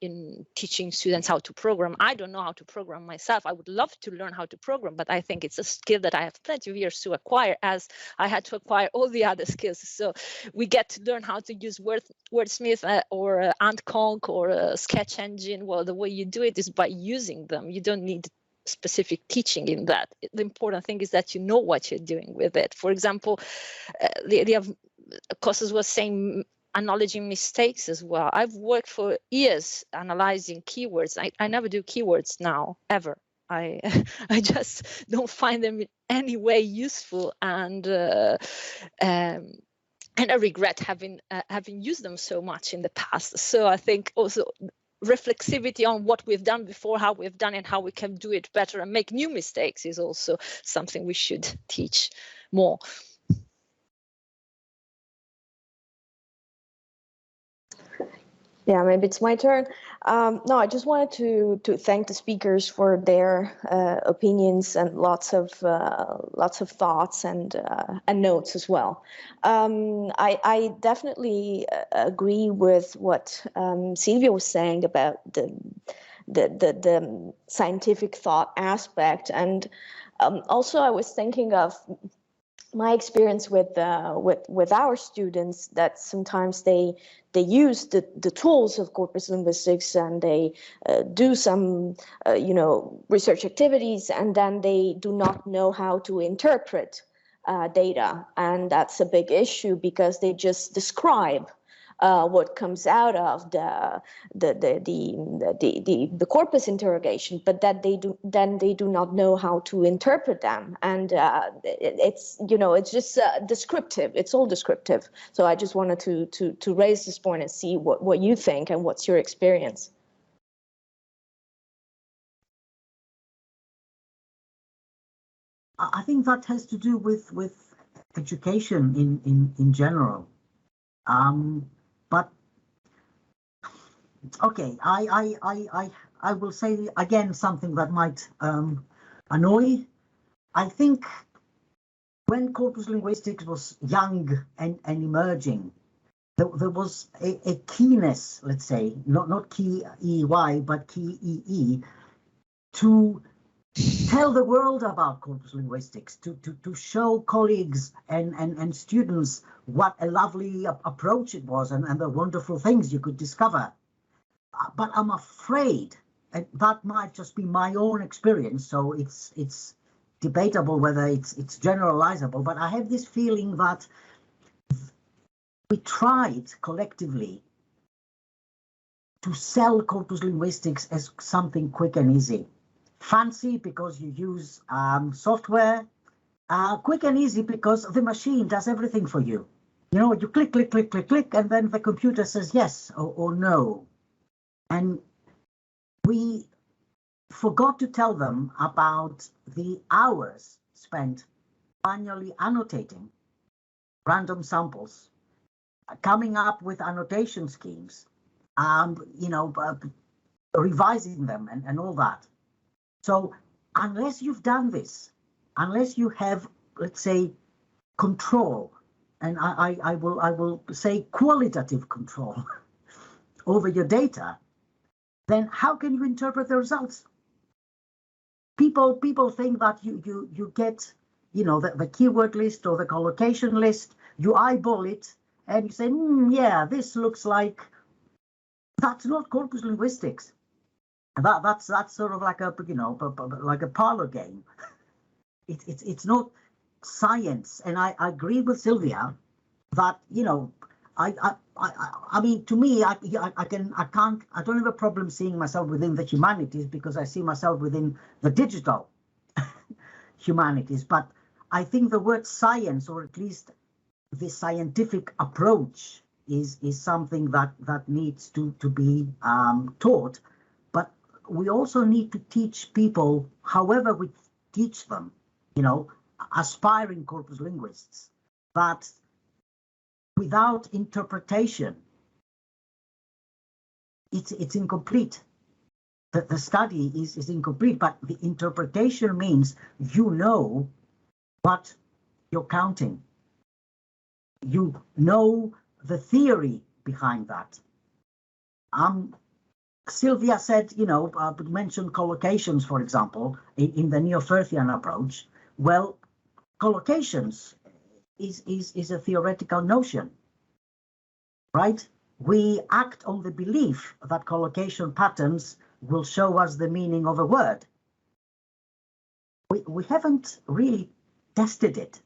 in teaching students how to program. I don't know how to program myself. I would love to learn how to program, but I think it's a skill that I have plenty of years to acquire, as I had to acquire all the other skills. So we get to learn how to use Wordsmith or AntConc or Sketch Engine. Well, the way you do it is by using them. You don't need specific teaching in that. The important thing is that you know what you're doing with it. For example, Costas was saying acknowledging mistakes as well. I've worked for years analyzing keywords. I never do keywords now, ever. I just don't find them in any way useful, and I regret having used them so much in the past. So I think also reflexivity on what we've done before, how we've done it, how we can do it better and make new mistakes is also something we should teach more. Yeah, maybe it's my turn. No, I just wanted to thank the speakers for their opinions and lots of thoughts and notes as well. I definitely agree with what Silvia was saying about the scientific thought aspect, and also I was thinking of my experience with our students, that sometimes they use the tools of corpus linguistics, and they do some research activities, and then they do not know how to interpret data, and that's a big issue because they just describe what comes out of the corpus interrogation, but that they do not know how to interpret them, and it's just descriptive. It's all descriptive. So I just wanted to raise this point and see what you think and what's your experience. I think that has to do with education in general. But okay, I will say again something that might annoy. I think when corpus linguistics was young and emerging, there was a keenness, let's say, not key EY, but key EE, to tell the world about corpus linguistics, to show colleagues and students what a lovely approach it was, and the wonderful things you could discover. But I'm afraid, and that might just be my own experience, so it's debatable whether it's generalizable, but I have this feeling that we tried collectively to sell corpus linguistics as something quick and easy. Fancy because you use software, quick and easy because the machine does everything for you. You know, you click, click, click, click, click, and then the computer says yes or no. And we forgot to tell them about the hours spent manually annotating random samples, coming up with annotation schemes, revising them and all that. So unless you've done this, unless you have, let's say, control, and I will say qualitative control over your data, then how can you interpret the results? People think that you get, you know, the keyword list or the collocation list, you eyeball it, and you say, yeah, this looks like. That's not corpus linguistics. That's sort of like a, you know, like a parlor game. It's not science, and I agree with Silvia that, you know, I mean, to me, I don't have a problem seeing myself within the humanities, because I see myself within the digital humanities. But I think the word science, or at least the scientific approach, is something that needs to be taught. But we also need to teach people, however we teach them, you know, aspiring corpus linguists, that without interpretation, it's incomplete. The study is incomplete, but the interpretation means you know what you're counting. You know the theory behind that. Silvia said, you know, mentioned collocations, for example, in the Neo-Firthian approach. Well, collocations is a theoretical notion, right? We act on the belief that collocation patterns will show us the meaning of a word. We haven't really tested it.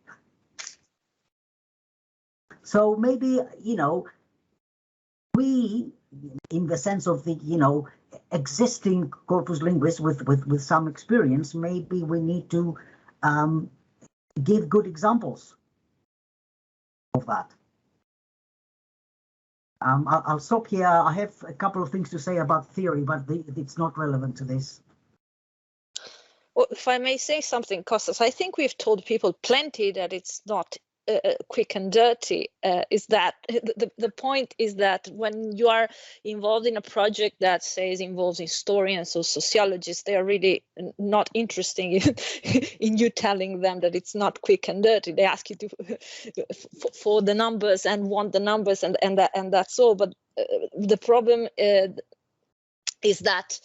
So maybe, you know, we, in the sense of the, you know, existing corpus linguists with some experience, maybe we need to give good examples of that. I'll stop here. I have a couple of things to say about theory, but it's not relevant to this. Well, if I may say something, Costas, I think we've told people plenty that it's not quick and dirty. Is that the point is that when you are involved in a project that says involves historians or sociologists, they are really not interested in you telling them that it's not quick and dirty. They ask you to for the numbers and want the numbers, and that's all. But the problem is that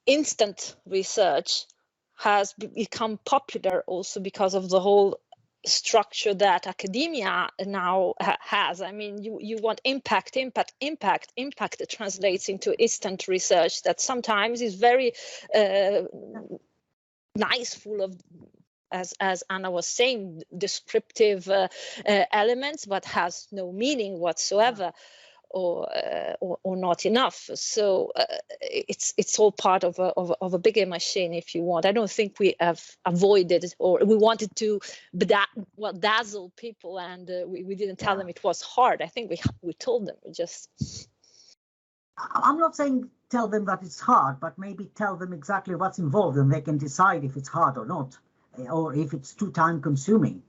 instant research has become popular also because of the whole structure that academia now has. I mean, you want impact. It translates into instant research that sometimes is very nice, full of, as Anna was saying, descriptive elements, but has no meaning whatsoever. Or not enough. So it's all part of a bigger machine, if you want. I don't think we have avoided, or we wanted to dazzle people, and we didn't tell them it was hard. I think we told them. Just. I'm not saying tell them that it's hard, but maybe tell them exactly what's involved, and they can decide if it's hard or not, or if it's too time consuming.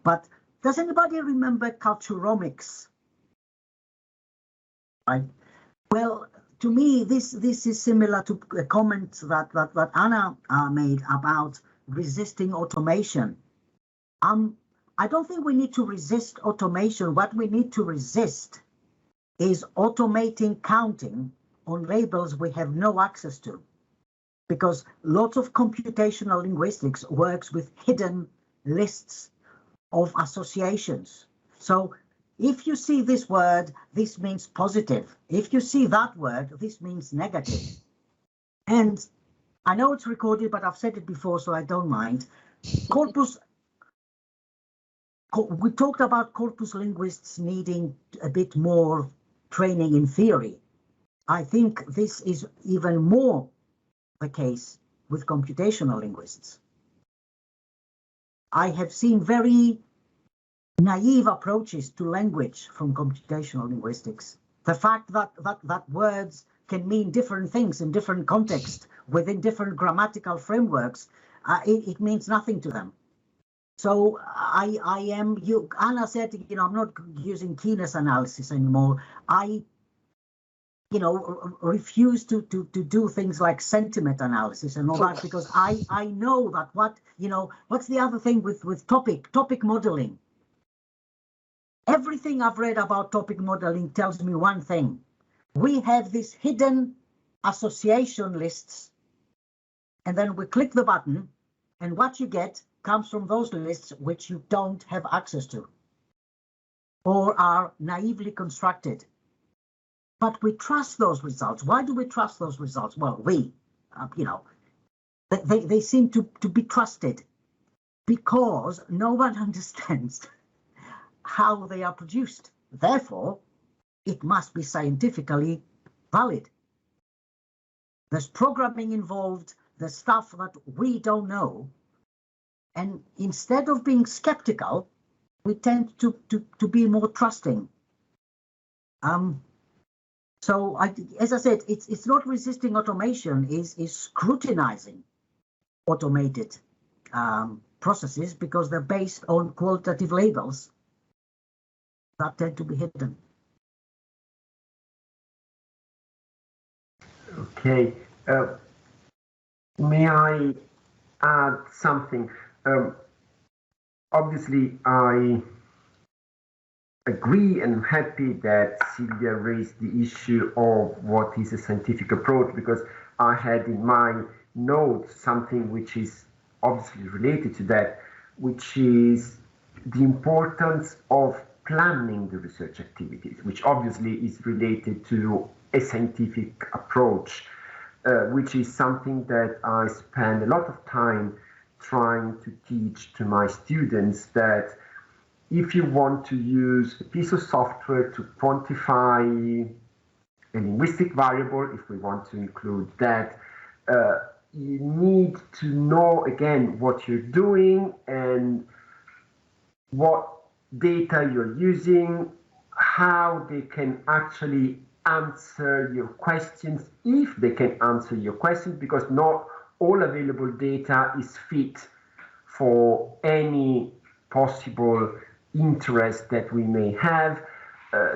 But does anybody remember culturomics? Right. Well, to me, this is similar to a comment that Anna made about resisting automation. I don't think we need to resist automation. What we need to resist is automating counting on labels we have no access to, because lots of computational linguistics works with hidden lists of associations. So if you see this word, this means positive. If you see that word, this means negative. And I know it's recorded, but I've said it before, so I don't mind. We talked about corpus linguists needing a bit more training in theory. I think this is even more the case with computational linguists. I have seen very naive approaches to language from computational linguistics. The fact that words can mean different things in different contexts within different grammatical frameworks, it means nothing to them. So Anna said, you know, I'm not using keenness analysis anymore. I, you know, refuse to do things like sentiment analysis and all that, because I know that what's the other thing with topic modeling. Everything I've read about topic modeling tells me one thing. We have these hidden association lists, and then we click the button, and what you get comes from those lists which you don't have access to or are naively constructed. But we trust those results. Why do we trust those results? Well, they seem to be trusted because no one understands how they are produced. Therefore, it must be scientifically valid. There's programming involved, there's stuff that we don't know. And instead of being skeptical, we tend to be more trusting. So as I said, it's not resisting automation, is scrutinizing automated processes because they're based on qualitative labels that tend to be hidden. Okay, may I add something? Obviously, I agree and I'm happy that Silvia raised the issue of what is a scientific approach, because I had in my notes something which is obviously related to that, which is the importance of planning the research activities, which obviously is related to a scientific approach, which is something that I spend a lot of time trying to teach to my students, that if you want to use a piece of software to quantify a linguistic variable, if we want to include that, you need to know again what you're doing and what data you're using, how they can actually answer your questions, if they can answer your questions, because not all available data is fit for any possible interest that we may have.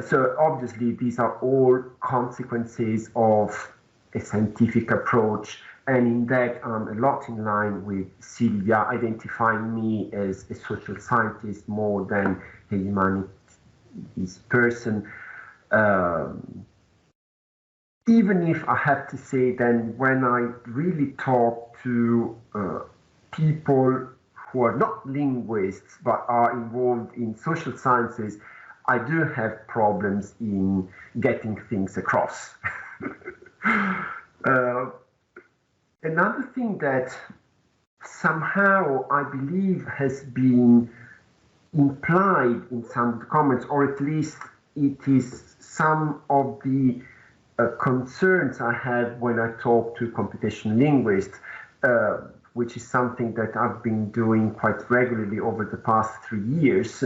So obviously these are all consequences of a scientific approach, and in that I'm a lot in line with Silvia, identifying me as a social scientist more than a humanities person. Even if I have to say then, when I really talk to people who are not linguists but are involved in social sciences, I do have problems in getting things across. Another thing that somehow I believe has been implied in some of the comments, or at least it is some of the concerns I have when I talk to computational linguists, which is something that I've been doing quite regularly over the past 3 years,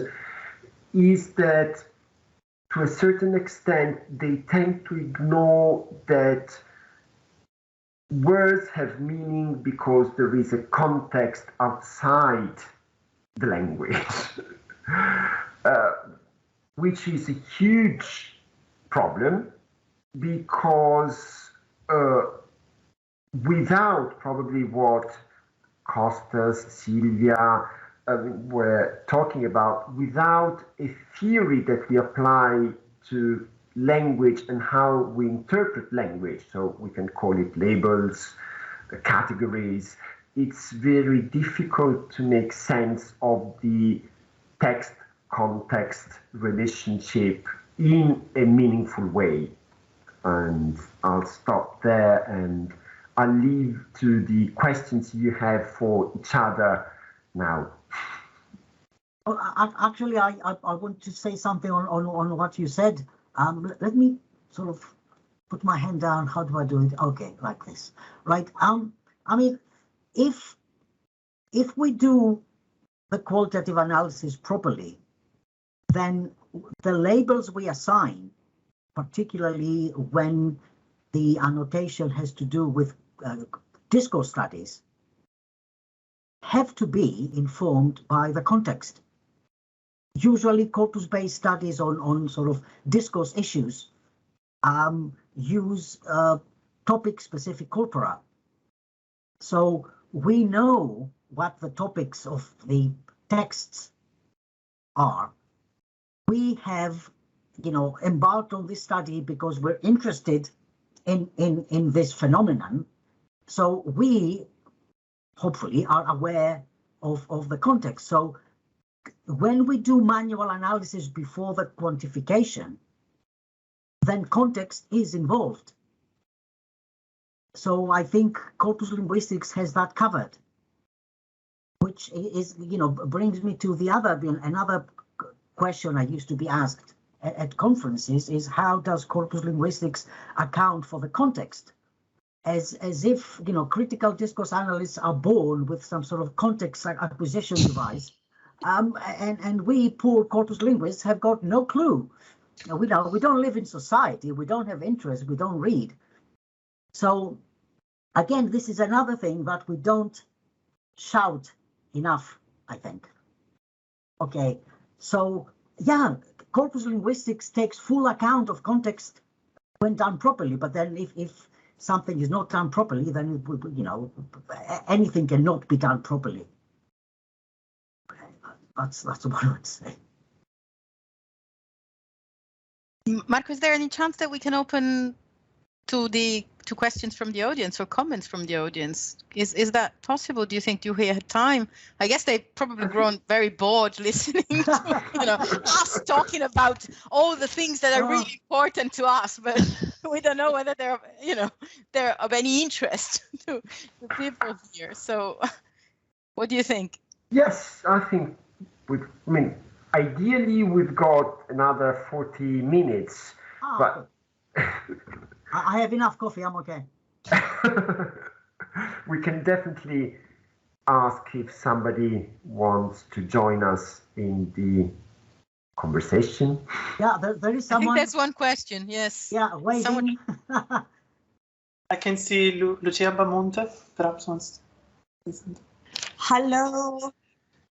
is that to a certain extent they tend to ignore that words have meaning because there is a context outside the language, which is a huge problem, because without probably what Costas, Silvia were talking about, without a theory that we apply to language and how we interpret language, so we can call it labels, categories, it's very difficult to make sense of the text-context relationship in a meaningful way. And I'll stop there and I'll leave to the questions you have for each other now. Oh, actually, I want to say something on what you said. Let me sort of put my hand down. How do I do it? Okay, like this, right? I mean, if we do the qualitative analysis properly, then the labels we assign, particularly when the annotation has to do with discourse studies, have to be informed by the context. Usually corpus-based studies on sort of discourse issues use topic-specific corpora. So we know what the topics of the texts are. we have, embarked on this study because we're interested in this phenomenon. So we hopefully are aware of the context. So when we do manual analysis before the quantification, then context is involved. So I think corpus linguistics has that covered, which is, brings me to another question I used to be asked at conferences is, how does corpus linguistics account for the context? As if, critical discourse analysts are born with some sort of context acquisition device. And we poor corpus linguists have got no clue. We don't live in society. We don't have interest. We don't read. So again, this is another thing that we don't shout enough, I think. Okay, so yeah, corpus linguistics takes full account of context when done properly. But then if something is not done properly, then anything cannot be done properly. That's what I would say. Marco, is there any chance that we can open to questions from the audience or comments from the audience? Is that possible? Do you think you had time? I guess they've probably grown very bored listening to us talking about all the things that are really important to us, but we don't know whether they're of any interest to people here. So what do you think? Yes, I think ideally we've got another 40 minutes, but I have enough coffee, I'm okay. We can definitely ask if somebody wants to join us in the conversation. Yeah, there is someone. I think there's one question, yes. Yeah, waiting. I can see Lucia Bamonte, perhaps wants to listen. Hello,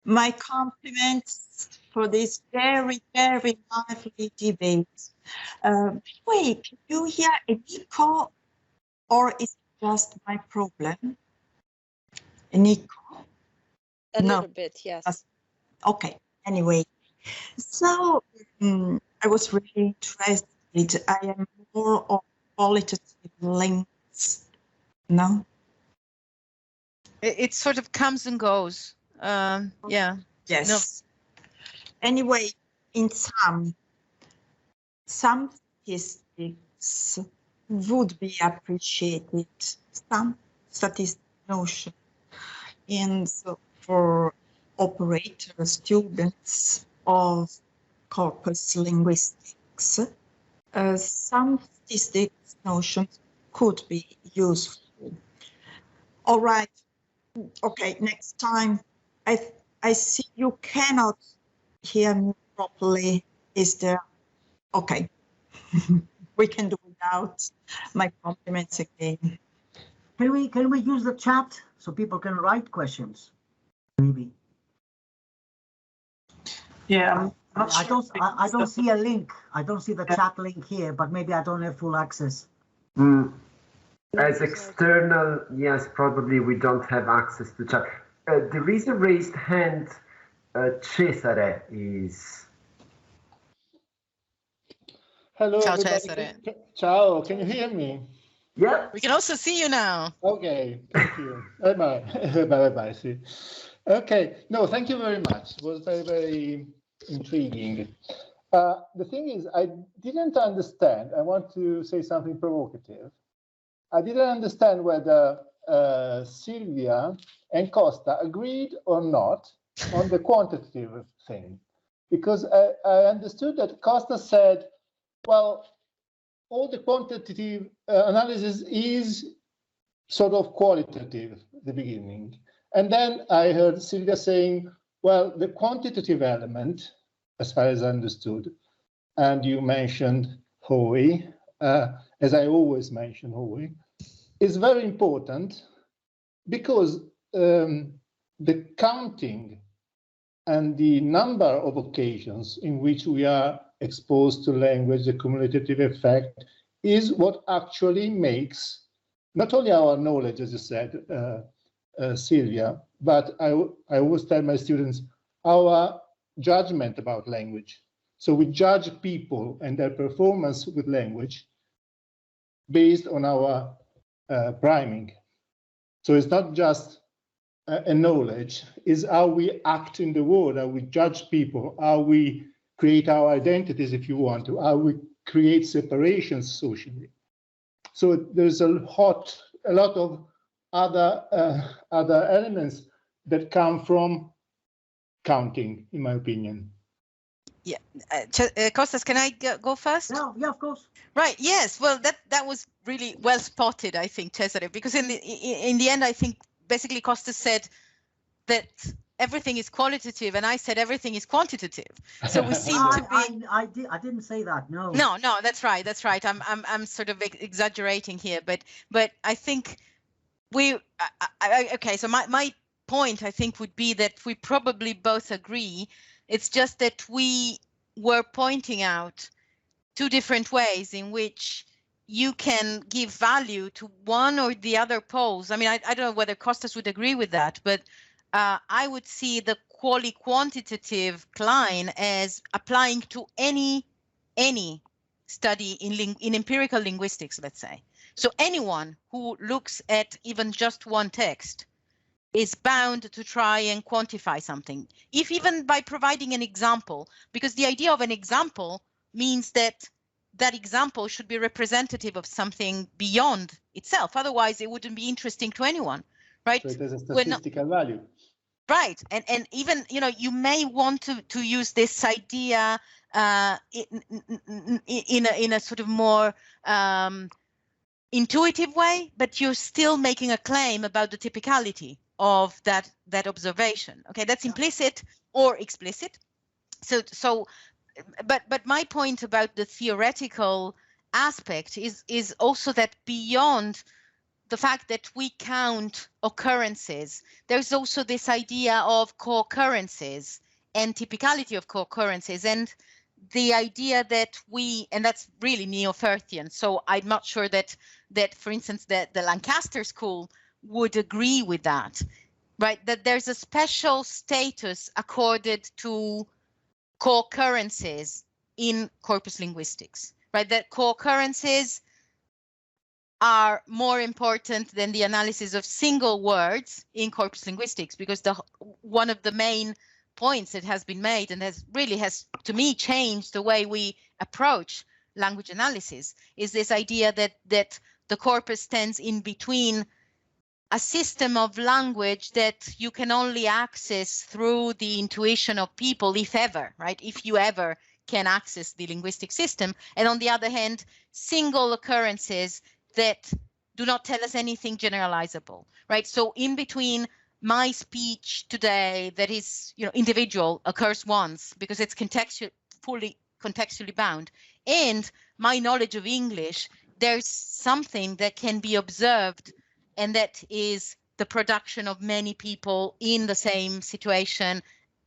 my compliments for this very, very lively debate. Wait, can you hear an echo, or is it just my problem? An echo? A little bit, yes. Okay, anyway. So I was really interested. I am more of qualitative links, no? It sort of comes and goes. Yeah. Yes. No. Anyway, in some statistics would be appreciated, some statistic notion. And so for operator students of corpus linguistics, some statistics notions could be useful. All right. Okay, next time. I see you cannot hear me properly. Is there? Okay. We can do without. My compliments again. Can we use the chat so people can write questions? Maybe. Yeah, I don't see a link. I don't see the chat link here, but maybe I don't have full access. As external, yes, probably we don't have access to chat. There is a raised hand. Cesare is. Hello, Ciao, everybody. Cesare. Ciao, can you hear me? Yeah. We can also see you now. Okay, thank you. Bye. See. Okay, no, thank you very much. It was very, very intriguing. The thing is, I didn't understand. I want to say something provocative. I didn't understand whether Silvia and Costa agreed or not on the quantitative thing, because I understood that Costa said, well, all the quantitative analysis is sort of qualitative at the beginning. And then I heard Silvia saying, well, the quantitative element, as far as I understood, and you mentioned Hoey, as I always mention Hoey, is very important because the counting and the number of occasions in which we are exposed to language, the cumulative effect, is what actually makes not only our knowledge, as you said, Silvia, but I always tell my students, our judgment about language. So we judge people and their performance with language based on our priming. So it's not just a knowledge, it's how we act in the world, how we judge people, how we create our identities, if you want to, how we create separations socially. So there's a lot of other elements that come from counting, in my opinion. Yeah, Costas, can I go first? No, yeah, of course. Right. Yes. Well, that was really well spotted, I think, Cesare, because in the end, I think basically Costas said that everything is qualitative, and I said everything is quantitative. So we seem to be. I didn't say that. No. No, that's right. That's right. I'm sort of exaggerating here, but I think we. Okay. So my point, I think, would be that we probably both agree. It's just that we were pointing out two different ways in which you can give value to one or the other poles. I mean, I don't know whether Costas would agree with that, but I would see the qualitative Klein as applying to any study in empirical linguistics, let's say. So anyone who looks at even just one text is bound to try and quantify something, if even by providing an example, because the idea of an example means that that example should be representative of something beyond itself. Otherwise, it wouldn't be interesting to anyone, right? So it has a statistical value. Right, and even, you know, you may want to use this idea in a sort of more intuitive way, but you're still making a claim about the typicality of that observation. Okay, that's implicit or explicit. So but my point about the theoretical aspect is also that beyond the fact that we count occurrences, there's also this idea of co-occurrences and typicality of co-occurrences, and the idea that and that's really Neo-Firthian. So I'm not sure that for instance, the Lancaster school would agree with that, right? That there's a special status accorded to co-occurrences in corpus linguistics, right? That co-occurrences are more important than the analysis of single words in corpus linguistics, because one of the main points that has been made and has to me changed the way we approach language analysis is this idea that the corpus stands in between a system of language that you can only access through the intuition of people, if ever, right? If you ever can access the linguistic system. And on the other hand, single occurrences that do not tell us anything generalizable, right? So in between my speech today that is, you know, individual, occurs once because it's fully contextually bound, and my knowledge of English, there's something that can be observed, and that is the production of many people in the same situation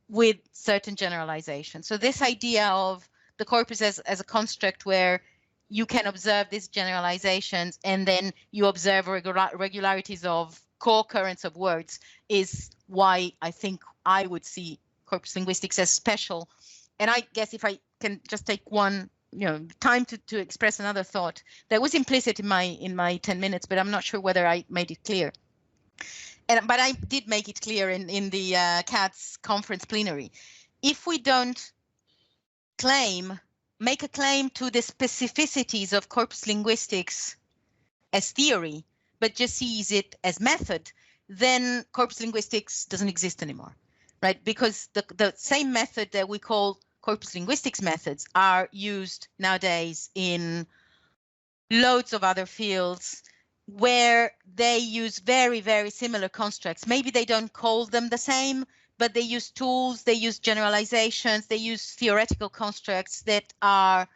with certain generalizations. So this idea of the corpus as a construct where you can observe these generalizations and then you observe regularities of co-occurrence of words is why I think I would see corpus linguistics as special. And I guess if I can just take one, time to express another thought that was implicit in my 10 minutes, but I'm not sure whether I made it clear. But I did make it clear in the CATS conference plenary. If we don't make a claim to the specificities of corpus linguistics as theory, but just sees it as method, then corpus linguistics doesn't exist anymore, right? Because the same method that we call corpus linguistics methods are used nowadays in loads of other fields where they use very, very similar constructs. Maybe they don't call them the same, but they use tools, they use generalizations, they use theoretical constructs that are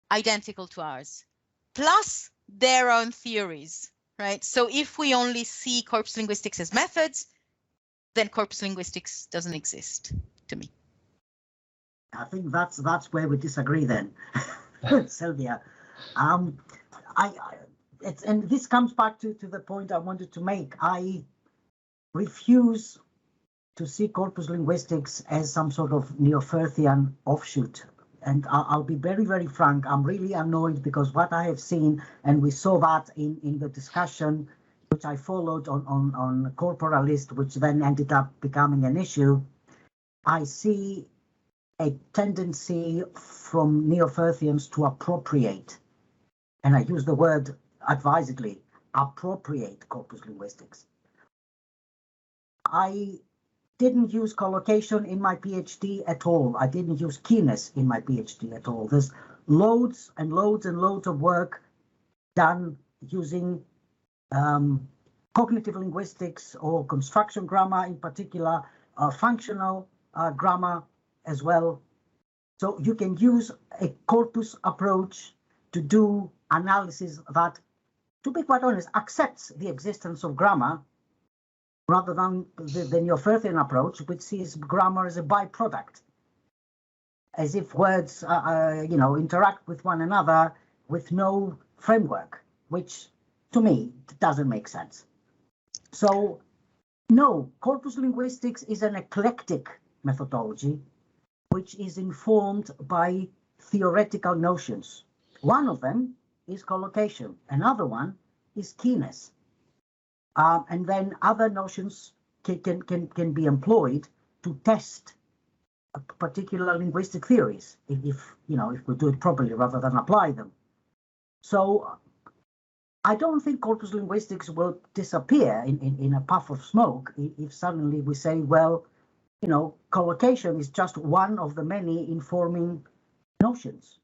identical to ours, plus their own theories, right? So if we only see corpus linguistics as methods, then corpus linguistics doesn't exist to me. I think that's where we disagree then, Silvia. And this comes back to the point I wanted to make. I refuse to see corpus linguistics as some sort of Neo-Firthian offshoot and I'll be very, very frank, I'm really annoyed because what I have seen, and we saw that in the discussion which I followed on corporalist, which then ended up becoming an issue, I see a tendency from Neo-Firthians to appropriate, and I use the word advisedly, appropriate corpus linguistics. I didn't use collocation in my PhD at all. I didn't use keenness in my PhD at all. There's loads and loads and loads of work done using cognitive linguistics or construction grammar in particular, functional grammar as well. So you can use a corpus approach to do analysis that, to be quite honest, accepts the existence of grammar rather than the Neo-Firthian approach, which sees grammar as a byproduct, as if words interact with one another with no framework, which to me doesn't make sense. So no, corpus linguistics is an eclectic methodology which is informed by theoretical notions. One of them is collocation, another one is keenness. And then other notions can be employed to test particular linguistic theories, if we do it properly rather than apply them. So I don't think corpus linguistics will disappear in a puff of smoke if suddenly we say, well, collocation is just one of the many informing notions.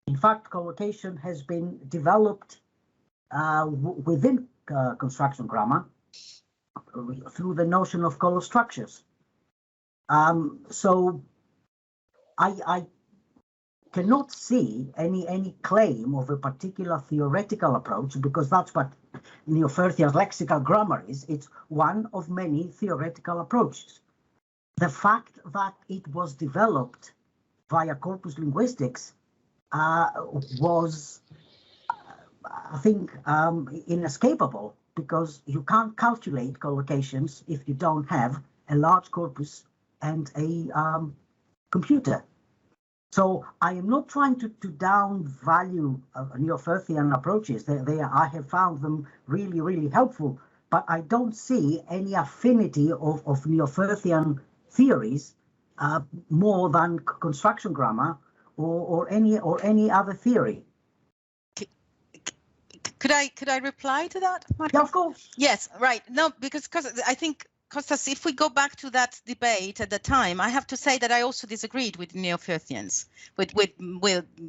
In fact, collocation has been developed within construction grammar through the notion of collostructures. So I cannot see any claim of a particular theoretical approach, because that's what Neo-Firthian lexical grammar is. It's one of many theoretical approaches. The fact that it was developed via corpus linguistics was, I think, inescapable, because you can't calculate collocations if you don't have a large corpus and a computer. So I am not trying to downvalue Neo-Firthian approaches. I have found them really, really helpful, but I don't see any affinity of Neo-Firthian theories more than construction grammar or any other theory. Could I reply to that, Marchi? Yeah, of course. Yes, right. No, because I think, Costas, if we go back to that debate at the time, I have to say that I also disagreed with Neo-Firthians, with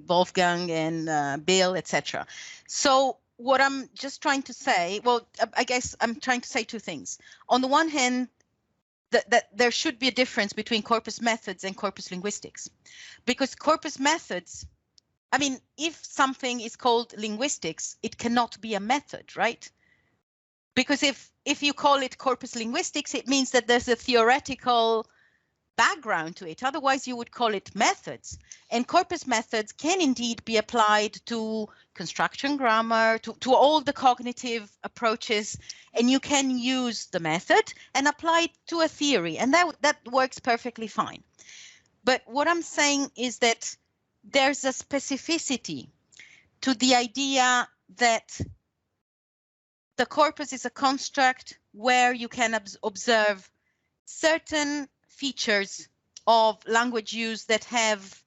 Wolfgang and Bill, etc. So what I'm just trying to say, well, I guess I'm trying to say two things. On the one hand, that there should be a difference between corpus methods and corpus linguistics, because corpus methods, I mean, if something is called linguistics, it cannot be a method, right? Because if you call it corpus linguistics, it means that there's a theoretical background to it. Otherwise, you would call it methods. And corpus methods can indeed be applied to construction grammar, to all the cognitive approaches, and you can use the method and apply it to a theory, and that works perfectly fine. But what I'm saying is that there's a specificity to the idea that the corpus is a construct where you can observe certain features of language use that have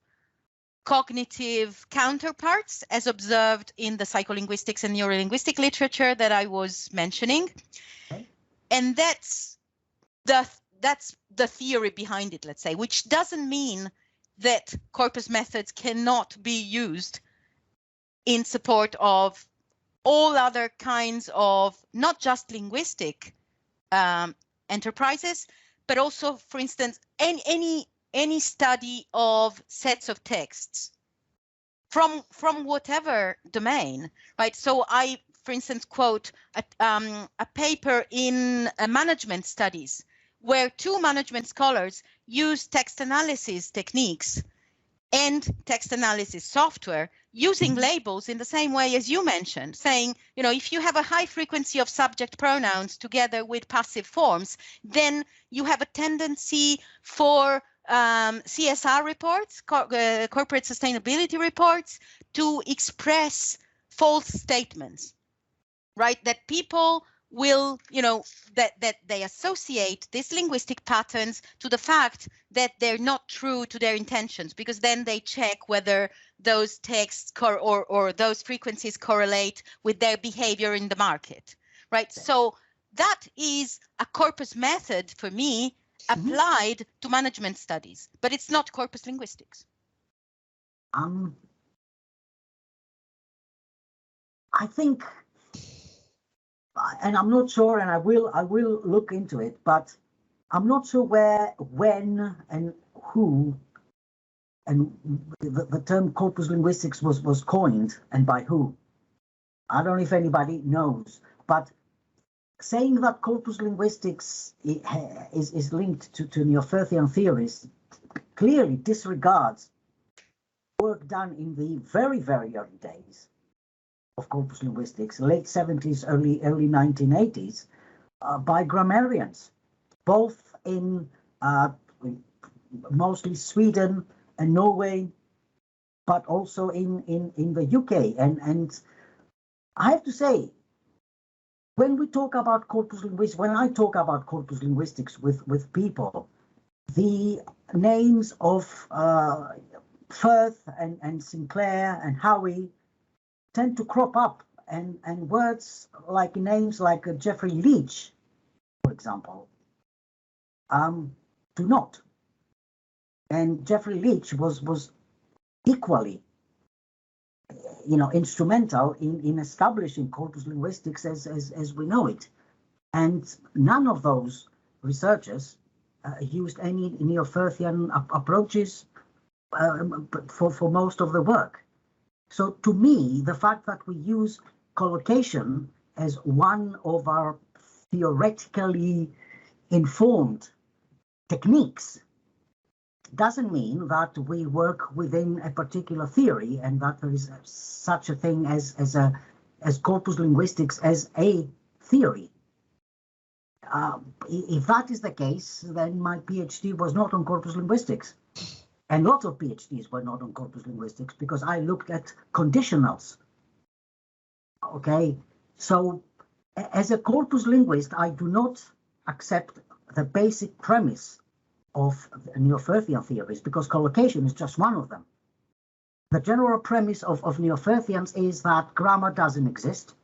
cognitive counterparts, as observed in the psycholinguistics and neurolinguistic literature that I was mentioning. Okay. And that's the theory behind it, let's say, which doesn't mean that corpus methods cannot be used in support of all other kinds of not just linguistic enterprises, but also, for instance, any study of sets of texts from whatever domain, right? So I, for instance, quote a paper in management studies where two management scholars use text analysis techniques and text analysis software using labels in the same way as you mentioned, saying, if you have a high frequency of subject pronouns together with passive forms, then you have a tendency for CSR reports, corporate sustainability reports, to express false statements, right? That people will, that they associate these linguistic patterns to the fact that they're not true to their intentions, because then they check whether those texts or those frequencies correlate with their behavior in the market, right? So that is a corpus method for me applied to management studies, but it's not corpus linguistics. I think, and I'm not sure, and I will look into it, but I'm not sure where, when, and who, and the term corpus linguistics was coined, and by who. I don't know if anybody knows, but saying that corpus linguistics is linked to Neo-Firthian theories clearly disregards work done in the very, very early days of corpus linguistics, late 70s, early 1980s, by grammarians, both in mostly Sweden and Norway, but also in the UK. And I have to say, when we talk about corpus linguistics, when I talk about corpus linguistics with people, the names of Firth and Sinclair and Howie tend to crop up, and words like names like Jeffrey Leach, for example, do not. And Jeffrey Leach was equally, instrumental in establishing corpus linguistics as we know it. And none of those researchers used any Neo-Firthian approaches for most of the work. So to me, the fact that we use collocation as one of our theoretically informed techniques doesn't mean that we work within a particular theory and that there is such a thing as corpus linguistics as a theory. If that is the case, then my PhD was not on corpus linguistics. And lots of PhDs were not on corpus linguistics because I looked at conditionals. Okay, so as a corpus linguist, I do not accept the basic premise of Neo-Firthian theories because collocation is just one of them. The general premise of Neo-Firthians is that grammar doesn't exist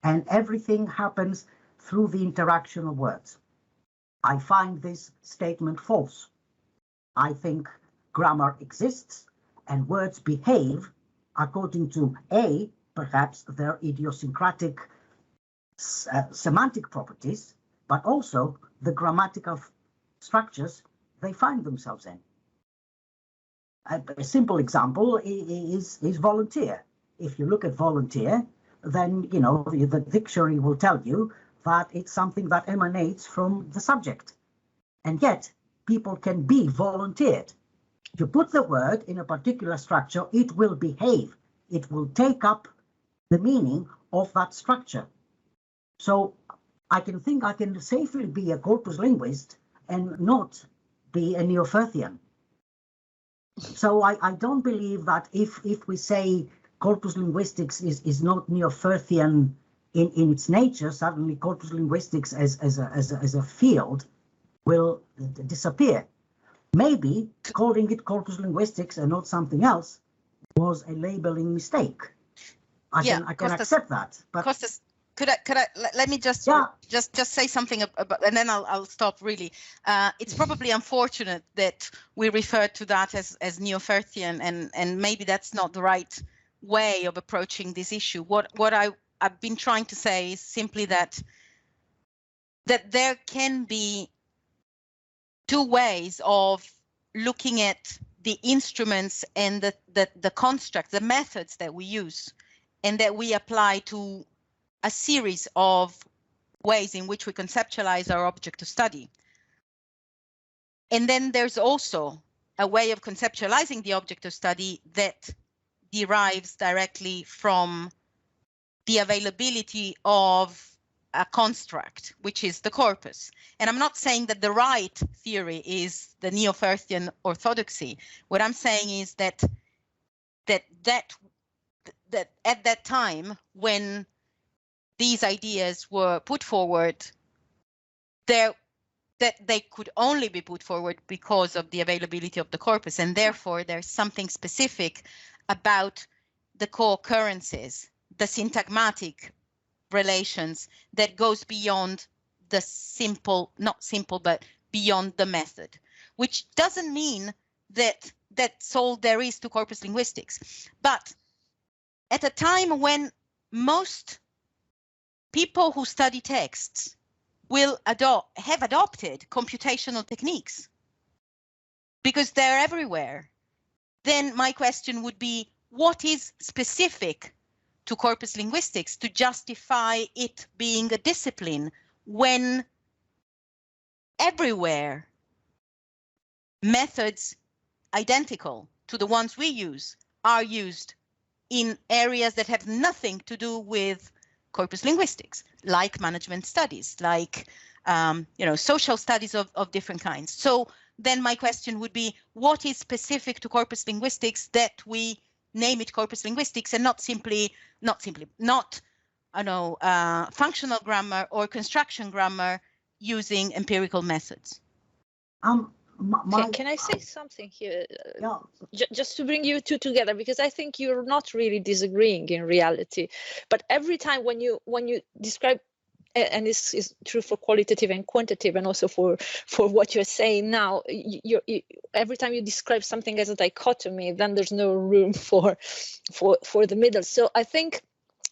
and everything happens through the interaction of words. I find this statement false. I think grammar exists and words behave according to A, perhaps their idiosyncratic semantic properties, but also the grammatical structures they find themselves in. A simple example is volunteer. If you look at volunteer, then the dictionary will tell you that it's something that emanates from the subject. And yet, people can be volunteered. You put the word in a particular structure, it will behave. It will take up the meaning of that structure. So I can think I can safely be a corpus linguist and not be a Neo-Firthian. So I don't believe that if we say corpus linguistics is not Neo-Firthian in its nature, suddenly corpus linguistics as a field will disappear. Maybe calling it corpus linguistics and not something else was a labeling mistake. I can accept that. But Costas, could I let me just say something about, and then I'll stop really. It's probably unfortunate that we refer to that as Neo-Firthian, and maybe that's not the right way of approaching this issue. What I've been trying to say is simply that there can be two ways of looking at the instruments and the constructs, the methods that we use and that we apply to a series of ways in which we conceptualize our object of study. And then there's also a way of conceptualizing the object of study that derives directly from the availability of a construct, which is the corpus. And I'm not saying that the right theory is the Neo-Firthian orthodoxy. What I'm saying is that at that time, when these ideas were put forward, that they could only be put forward because of the availability of the corpus, and therefore there's something specific about the co-occurrences, the syntagmatic relations that goes beyond the simple, not simple, but beyond the method, which doesn't mean that that's all there is to corpus linguistics. But at a time when most people who study texts will have adopted computational techniques because they're everywhere, then my question would be, what is specific to corpus linguistics to justify it being a discipline when everywhere methods identical to the ones we use are used in areas that have nothing to do with corpus linguistics, like management studies, like social studies of different kinds. So then my question would be, what is specific to corpus linguistics that we name it corpus linguistics and not functional grammar or construction grammar using empirical methods? Can I say something here? Yeah. Just to bring you two together, because I think you're not really disagreeing in reality. But every time when you describe, and this is true for qualitative and quantitative, and also for what you're saying now, every time you describe something as a dichotomy, then there's no room for the middle. So I think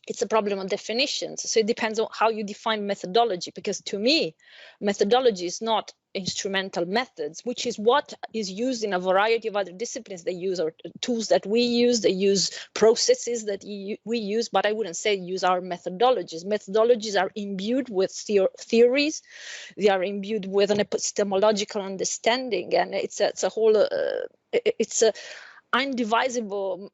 it's a problem of definitions. So it depends on how you define methodology, because to me, methodology is not instrumental methods, which is what is used in a variety of other disciplines. They use our tools that we use, they use processes that we use, but I wouldn't say use our methodologies. Methodologies are imbued with theories, they are imbued with an epistemological understanding, and it's a whole, it's a undivisible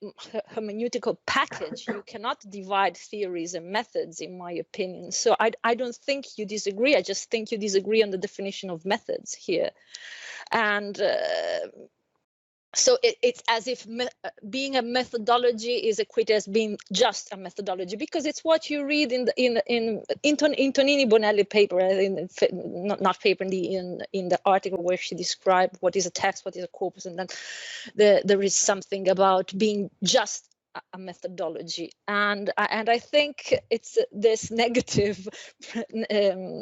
hermeneutical package. You cannot divide theories and methods, in my opinion. So I don't think you disagree. I just think you disagree on the definition of methods here. And so it's as if being a methodology is equated as being just a methodology, because it's what you read in Tonini Bonelli paper, in the article where she described what is a text, what is a corpus, and then there is something about being just a methodology, and I think it's this negative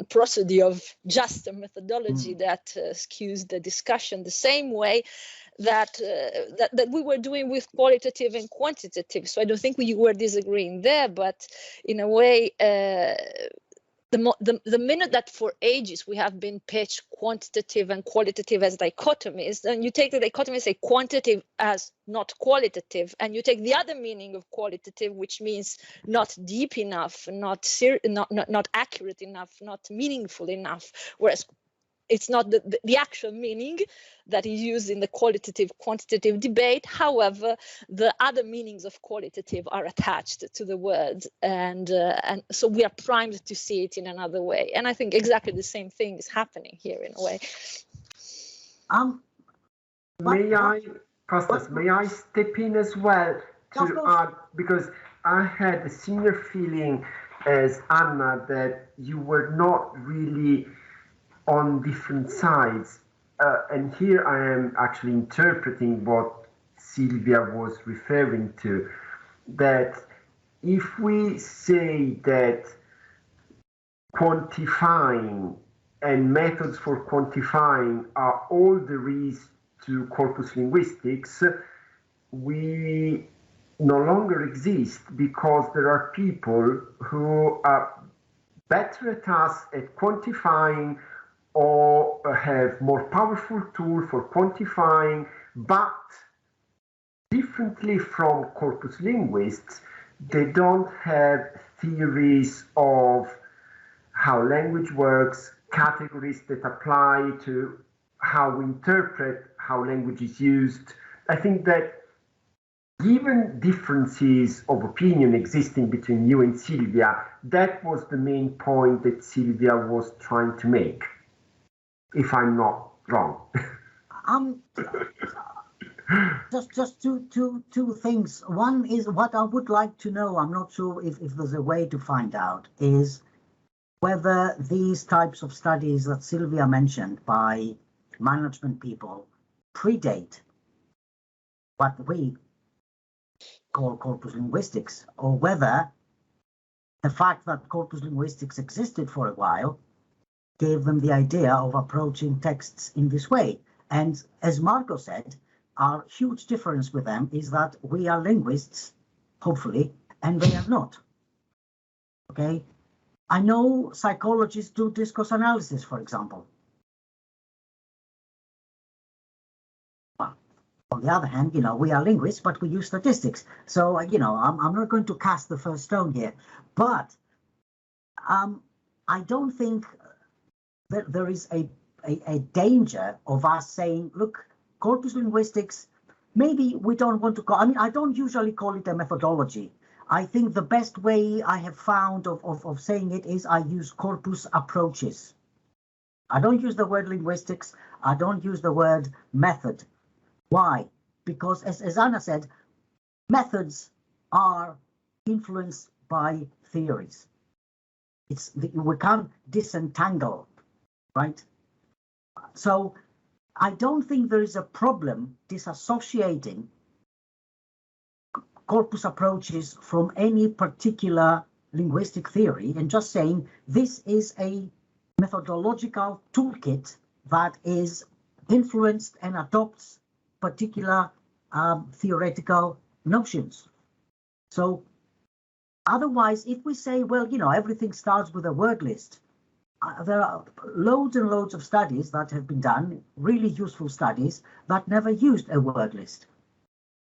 prosody of just a methodology that skews the discussion, the same way that we were doing with qualitative and quantitative. So I don't think we were disagreeing there, but in a way, the minute that for ages we have been pitched quantitative and qualitative as dichotomies, then you take the dichotomy, say quantitative as not qualitative, and you take the other meaning of qualitative, which means not deep enough, not accurate enough, not meaningful enough, whereas it's not the actual meaning that is used in the qualitative-quantitative debate. However, the other meanings of qualitative are attached to the words, and so we are primed to see it in another way. And I think exactly the same thing is happening here in a way. Costas, may I step in as well to add, because I had a similar feeling as Anna that you were not really on different sides, and here I am actually interpreting what Silvia was referring to, that if we say that quantifying and methods for quantifying are all there is to corpus linguistics, we no longer exist, because there are people who are better at us at quantifying or have more powerful tool for quantifying, but differently from corpus linguists, they don't have theories of how language works, categories that apply to how we interpret how language is used. I think that given differences of opinion existing between you and Silvia, that was the main point that Silvia was trying to make, if I'm not wrong. Just two things. One is what I would like to know, I'm not sure if there's a way to find out, is whether these types of studies that Silvia mentioned by management people predate what we call corpus linguistics, or whether the fact that corpus linguistics existed for a while gave them the idea of approaching texts in this way. And as Marco said, our huge difference with them is that we are linguists, hopefully, and they are not. Okay? I know psychologists do discourse analysis, for example. Well, on the other hand, we are linguists, but we use statistics. So, I'm not going to cast the first stone here. But I don't think that there is a danger of us saying, look, corpus linguistics, maybe we don't want to call, I don't usually call it a methodology. I think the best way I have found of saying it is I use corpus approaches. I don't use the word linguistics. I don't use the word method. Why? Because as Anna said, methods are influenced by theories. We can't disentangle, right? So I don't think there is a problem disassociating corpus approaches from any particular linguistic theory and just saying this is a methodological toolkit that is influenced and adopts particular theoretical notions. So otherwise, if we say, well, everything starts with a word list, there are loads and loads of studies that have been done, really useful studies, that never used a word list.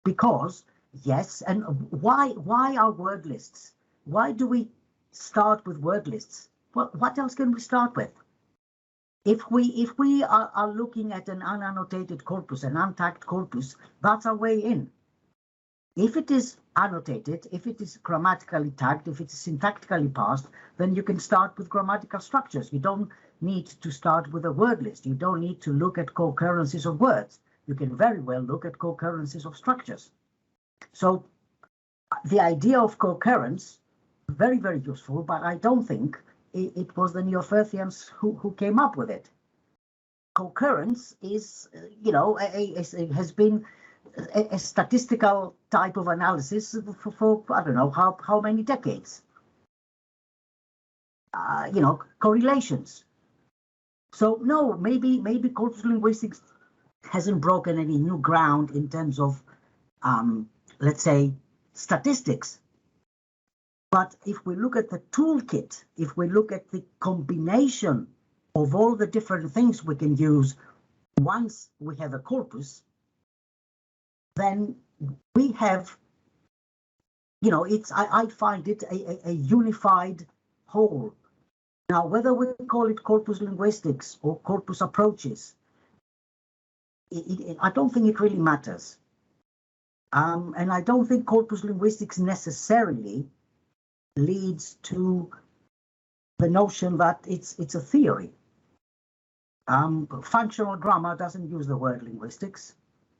Because, yes, and why are word lists? Why do we start with word lists? Well, what else can we start with? If we are looking at an unannotated corpus, an untagged corpus, that's our way in. If it is annotated, if it is grammatically tagged, if it is syntactically parsed, then you can start with grammatical structures. You don't need to start with a word list. You don't need to look at co-occurrences of words. You can very well look at co-occurrences of structures. So the idea of co-occurrence, very, very useful, but I don't think it was the Neo-Firthians who came up with it. Co-occurrence is, has been a statistical type of analysis for I don't know how many decades. Correlations. So no, maybe corpus linguistics hasn't broken any new ground in terms of, let's say, statistics. But if we look at the toolkit, if we look at the combination of all the different things we can use once we have a corpus, then we have, I find it a unified whole. Now, whether we call it corpus linguistics or corpus approaches, I don't think it really matters. And I don't think corpus linguistics necessarily leads to the notion that it's a theory. Functional grammar doesn't use the word linguistics.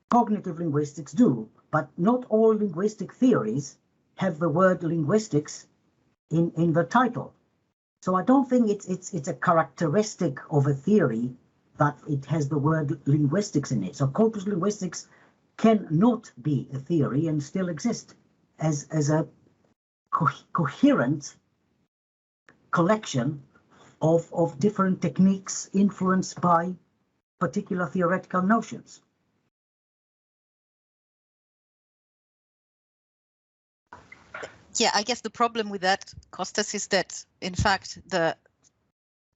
Cognitive linguistics do, but not all linguistic theories have the word linguistics in the title. So I don't think it's a characteristic of a theory that it has the word linguistics in it. So corpus linguistics cannot be a theory and still exist as a coherent collection of different techniques influenced by particular theoretical notions. Yeah, I guess the problem with that, Costas, is that, in fact, the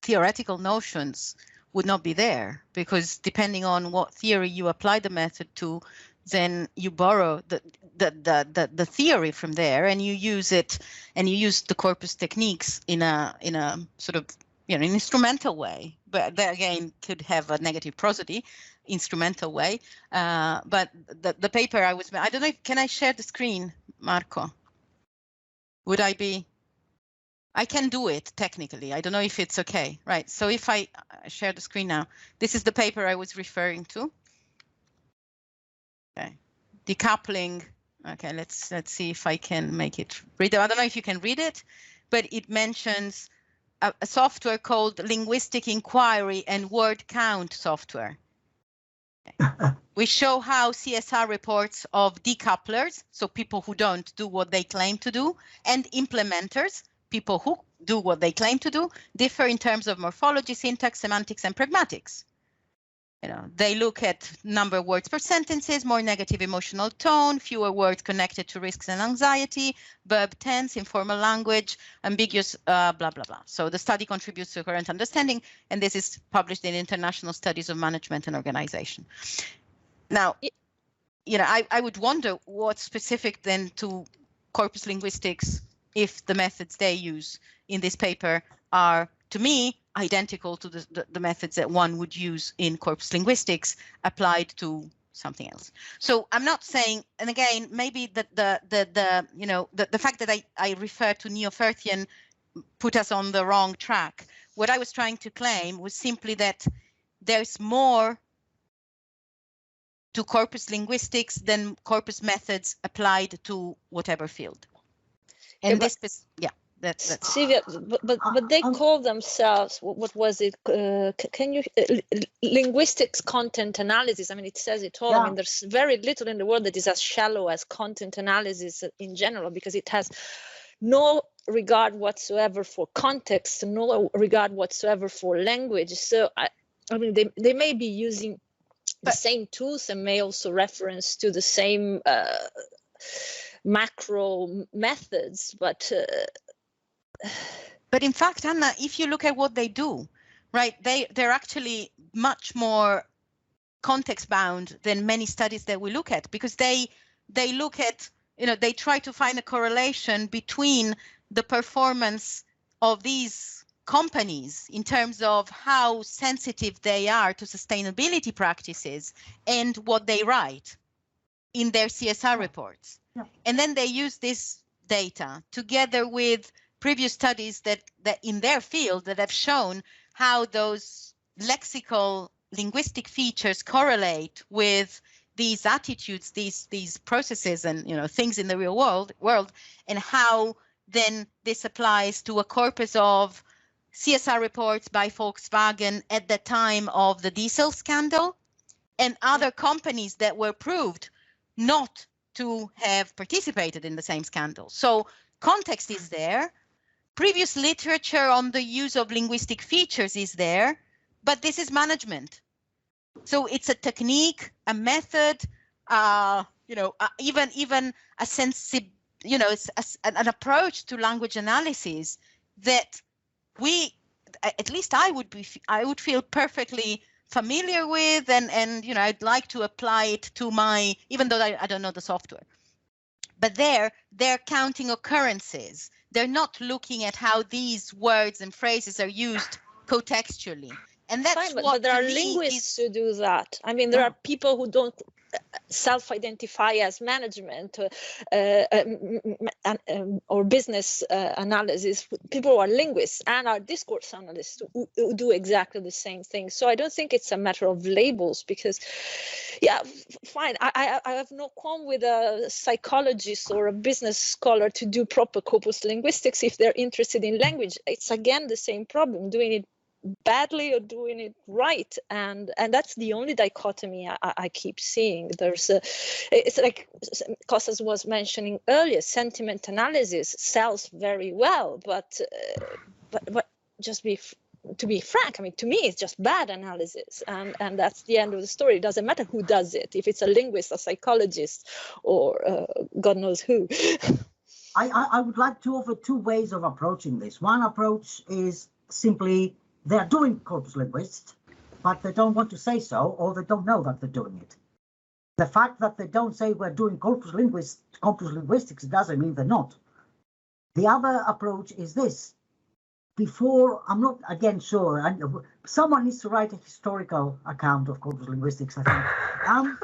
theoretical notions would not be there, because depending on what theory you apply the method to, then you borrow the theory from there and you use it, and you use the corpus techniques in a sort of an instrumental way. but that again could have a negative prosody, instrumental way. But the paper I don't know if, can I share the screen, Marco? Would I be? I can do it technically. I don't know if it's okay. Right. So if I share the screen now, this is the paper I was referring to. Okay. Decoupling. Okay, let's see if I can make it read. I don't know if you can read it, but it mentions a software called Linguistic Inquiry and Word Count software. We show how CSR reports of decouplers, so people who don't do what they claim to do, and implementers, people who do what they claim to do, differ in terms of morphology, syntax, semantics, and pragmatics. You know, they look at number of words per sentences, more negative emotional tone, fewer words connected to risks and anxiety, verb tense, informal language, ambiguous, blah, blah, blah. So the study contributes to current understanding, and this is published in International Studies of Management and Organization. Now, you know, I would wonder what's specific then to corpus linguistics if the methods they use in this paper are, to me, identical to the methods that one would use in corpus linguistics applied to something else. So I'm not saying, and again, maybe the fact that I refer to Neo-Firthian put us on the wrong track. What I was trying to claim was simply that there's more to corpus linguistics than corpus methods applied to whatever field. And this is, yeah. That's Silvia, but they call themselves, what was it? Can you linguistics content analysis? I mean, it says it all. Yeah. I mean, there's very little in the world that is as shallow as content analysis in general, because it has no regard whatsoever for context, no regard whatsoever for language. So I mean, they may be using the same tools and may also reference to the same macro methods, but in fact, Anna, if you look at what they do, right, they're actually much more context bound than many studies that we look at, because they look at, you know, they try to find a correlation between the performance of these companies in terms of how sensitive they are to sustainability practices and what they write in their CSR reports. Yeah. And then they use this data together with previous studies that in their field that have shown how those lexical linguistic features correlate with these attitudes, these processes and, you know, things in the real world, and how then this applies to a corpus of CSR reports by Volkswagen at the time of the diesel scandal and other companies that were proved not to have participated in the same scandal. So context is there. Previous literature on the use of linguistic features is there, but this is management. So it's a technique, a method, even a it's an approach to language analysis that at least I would feel perfectly familiar with, and you know, I'd like to apply it to my, even though I don't know the software. But they're counting occurrences. They're not looking at how these words and phrases are used contextually. And that's fine, but there are linguists who do that. I mean, there are people who don't self-identify as management or business analysis, people who are linguists and are discourse analysts who do exactly the same thing. So I don't think it's a matter of labels, because, yeah, fine, I have no qualm with a psychologist or a business scholar to do proper corpus linguistics if they're interested in language. It's again the same problem, doing it badly or doing it right, and that's the only dichotomy I keep seeing. It's like Costas was mentioning earlier, sentiment analysis sells very well, but just to be frank, I mean, to me it's just bad analysis, and that's the end of the story. It doesn't matter who does it, if it's a linguist, a psychologist, or God knows who. I would like to offer two ways of approaching this. One approach is simply they're doing corpus linguistics, but they don't want to say so, or they don't know that they're doing it. The fact that they don't say we're doing corpus linguistics doesn't mean they're not. The other approach is this. before, I'm not again sure, and someone needs to write a historical account of corpus linguistics, I think,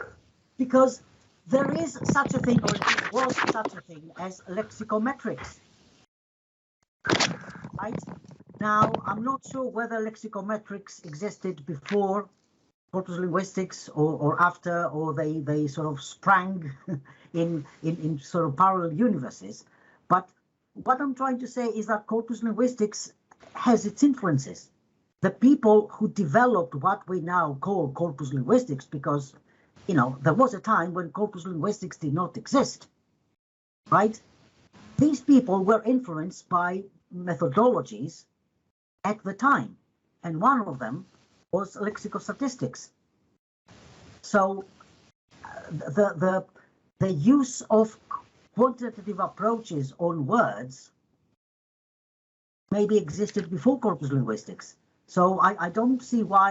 because there is such a thing, or there was such a thing as lexicometrics. Right? Now, I'm not sure whether lexicometrics existed before corpus linguistics or after, or they sort of sprang in sort of parallel universes. But what I'm trying to say is that corpus linguistics has its influences. The people who developed what we now call corpus linguistics, because, you know, there was a time when corpus linguistics did not exist, right? These people were influenced by methodologies at the time, and one of them was lexicostatistics. So the use of quantitative approaches on words maybe existed before corpus linguistics. So I don't see why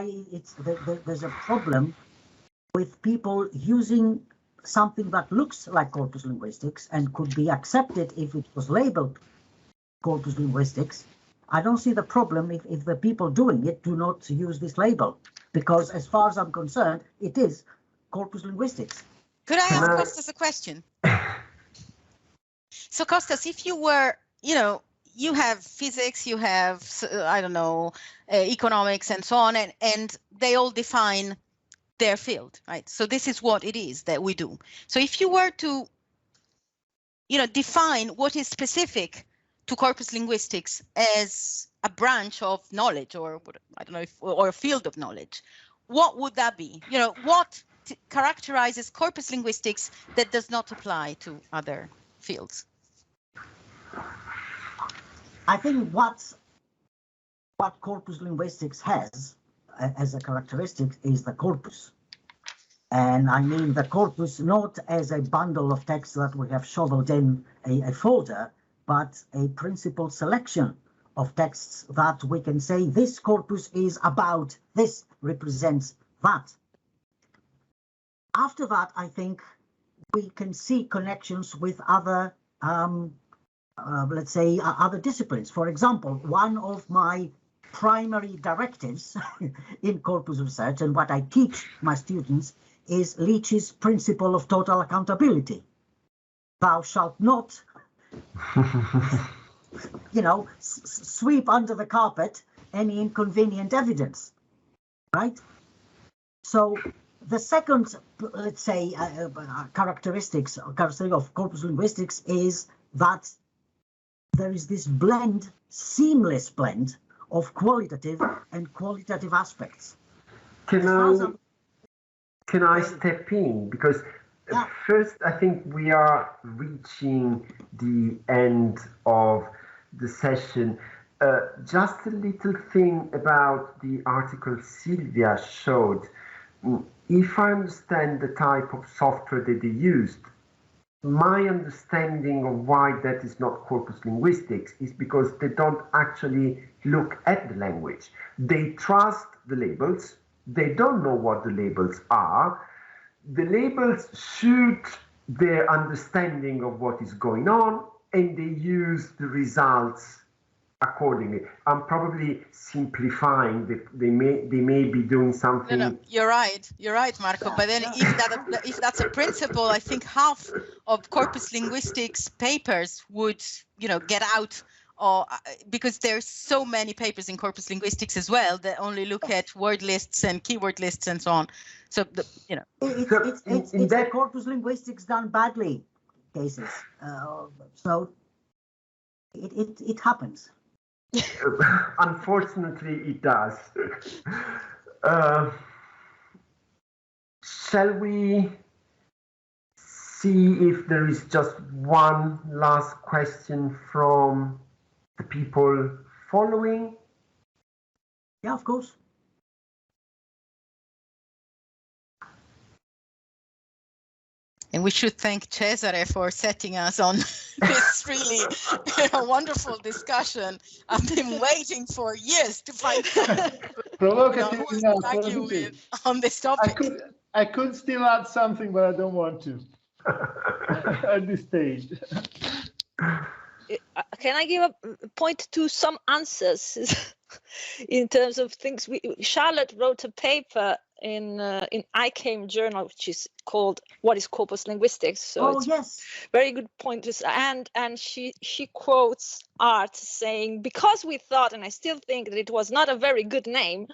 there's a problem with people using something that looks like corpus linguistics and could be accepted if it was labeled corpus linguistics. I don't see the problem if the people doing it do not use this label, because as far as I'm concerned, it is corpus linguistics. Could I ask Costas a question? So Costas, if you were, you know, you have physics, you have, I don't know, economics and so on, and they all define their field, right? So this is what it is that we do. So if you were to, you know, define what is specific to corpus linguistics as a branch of knowledge, or I don't know, or a field of knowledge, what would that be? You know, what characterizes corpus linguistics that does not apply to other fields? I think what corpus linguistics has as a characteristic is the corpus. And I mean the corpus not as a bundle of text that we have shoveled in a folder, but a principal selection of texts that we can say this corpus is about, this represents that. After that, I think we can see connections with other, let's say, other disciplines. For example, one of my primary directives in corpus research and what I teach my students is Leach's principle of total accountability. Thou shalt not, you know, sweep under the carpet any inconvenient evidence, right? So the second, let's say, characteristic of corpus linguistics is that there is this blend, seamless blend of qualitative and qualitative aspects. Can I step in? Because first, I think we are reaching the end of the session. Just a little thing about the article Silvia showed. If I understand the type of software that they used, my understanding of why that is not corpus linguistics is because they don't actually look at the language. They trust the labels. They don't know what the labels are. The labels suit their understanding of what is going on, and they use the results accordingly. I'm probably simplifying. They may be doing something. No, you're right, Marco. But then if that's a principle, I think half of corpus linguistics papers would, you know, get out. Or because there's so many papers in corpus linguistics as well that only look at word lists and keyword lists and so on. So you know, it's that corpus linguistics done badly cases. So it happens. Unfortunately, it does. Shall we see if there is just one last question from the people following? Yeah, of course. And we should thank Cesare for setting us on this really wonderful discussion. I've been waiting for years to find someone who argue with on this topic. I could still add something, but I don't want to at this stage. can I give a point to some answers in terms of things? Charlotte wrote a paper in I-LanD journal, which is called "What is Corpus Linguistics?" So yes, very good point. And she quotes Art saying, because we thought, and I still think, that it was not a very good name,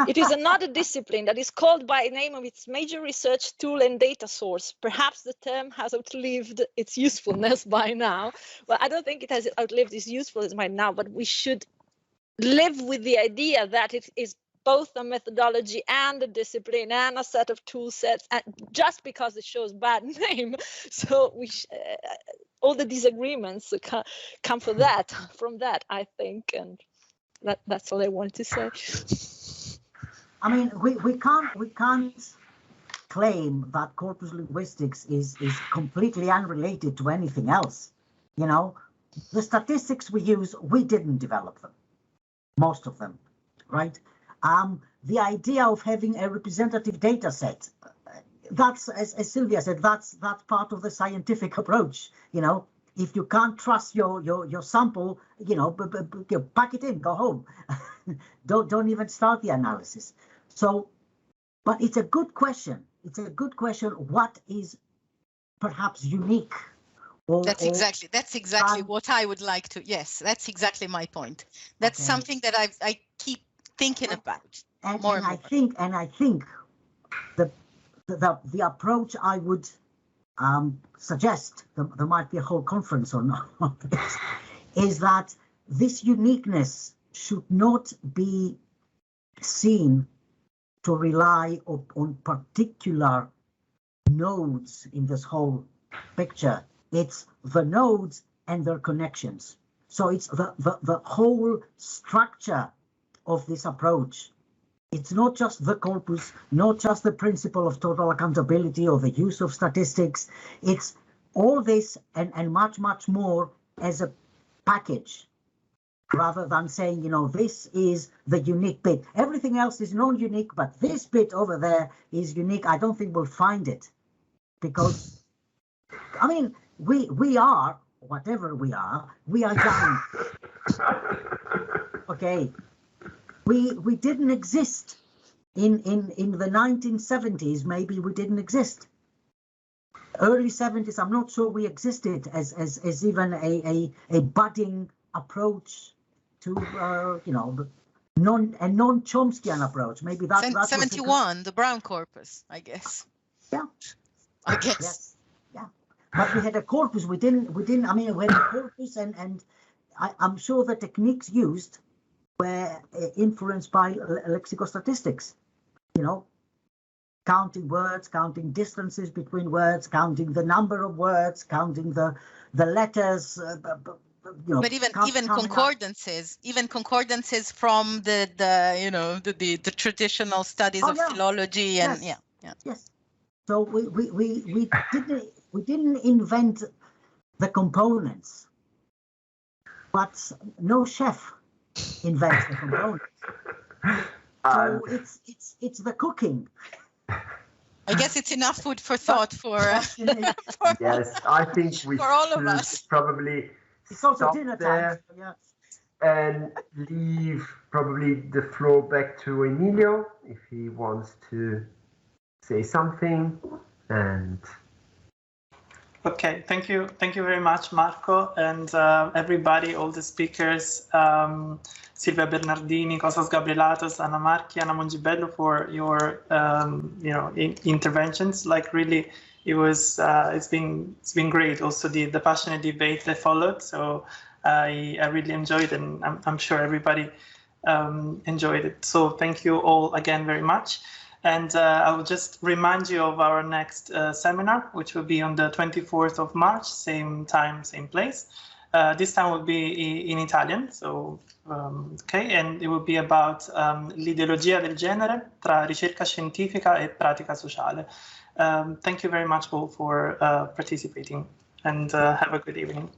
it is another discipline that is called by name of its major research tool and data source. Perhaps the term has outlived its usefulness by now. Well, I don't think it has outlived its usefulness by now, but we should live with the idea that it is both a methodology and a discipline and a set of tool sets, and just because it shows bad name. So all the disagreements come from that, I think, and that's all I wanted to say. I mean, we can't claim that corpus linguistics is completely unrelated to anything else. You know, the statistics we use, we didn't develop them, most of them, right? The idea of having a representative data set, that's, as Silvia said, that's part of the scientific approach. You know, if you can't trust your sample, you know, pack it in, go home. don't even start the analysis. So, but it's a good question. It's a good question. What is perhaps unique? That's exactly what I would like to. Yes, that's exactly my point. That's something that I keep thinking about. And I think the approach I would suggest, there might be a whole conference on this, is that this uniqueness should not be seen to rely on particular nodes in this whole picture. It's the nodes and their connections. So it's the whole structure of this approach. It's not just the corpus, not just the principle of total accountability or the use of statistics. It's all this and much, much more as a package, rather than saying, you know, this is the unique bit. Everything else is non-unique, but this bit over there is unique. I don't think we'll find it, because, I mean, we are, whatever we are young. Okay. We didn't exist in the 1970s. Maybe we didn't exist. Early 70s, I'm not sure we existed as even a budding approach to you know, non-Chomskyan approach. Maybe that's 71, the Brown corpus, I guess. Yeah. I guess. Yes. Yeah. But we had a corpus. We didn't. I mean, we had a corpus, and I'm sure the techniques used were influenced by lexicostatistics, you know, counting words, counting distances between words, counting the number of words, counting the letters, you know. But even concordances from the you know, the traditional studies of philology and yes. Yes. So we didn't invent the components, but no chef invents the components. So it's the cooking. I guess it's enough food for thought for yes, I think we for all of us. Probably it's also stop dinner there time. and leave probably the floor back to Emilio if he wants to say something. And okay, thank you very much, Marco, and everybody, all the speakers, Silvia Bernardini, Costas Gabrielatos, Anna Marchi, Anna Mongibello, for your you know, interventions. Like, really, it was it's been great. Also the passionate debate that followed. So I really enjoyed it, and I'm sure everybody enjoyed it. So thank you all again very much. And I will just remind you of our next seminar, which will be on the 24th of March, same time, same place. This time will be in Italian, so okay, and it will be about l'ideologia del genere tra ricerca scientifica e pratica sociale. Thank you very much all for participating, and have a good evening.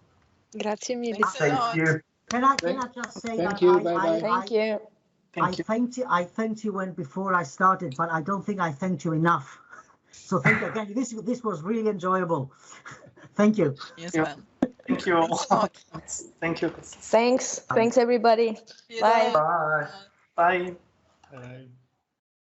Grazie mille. thank you. Can I just say thank you. Bye-bye. Thank you. I thanked you when before I started, but I don't think I thanked you enough. So thank you again. This was really enjoyable. Thank you. Yes, well. Thank you all. Thank you. Thanks everybody. Bye. Bye. Bye. Bye.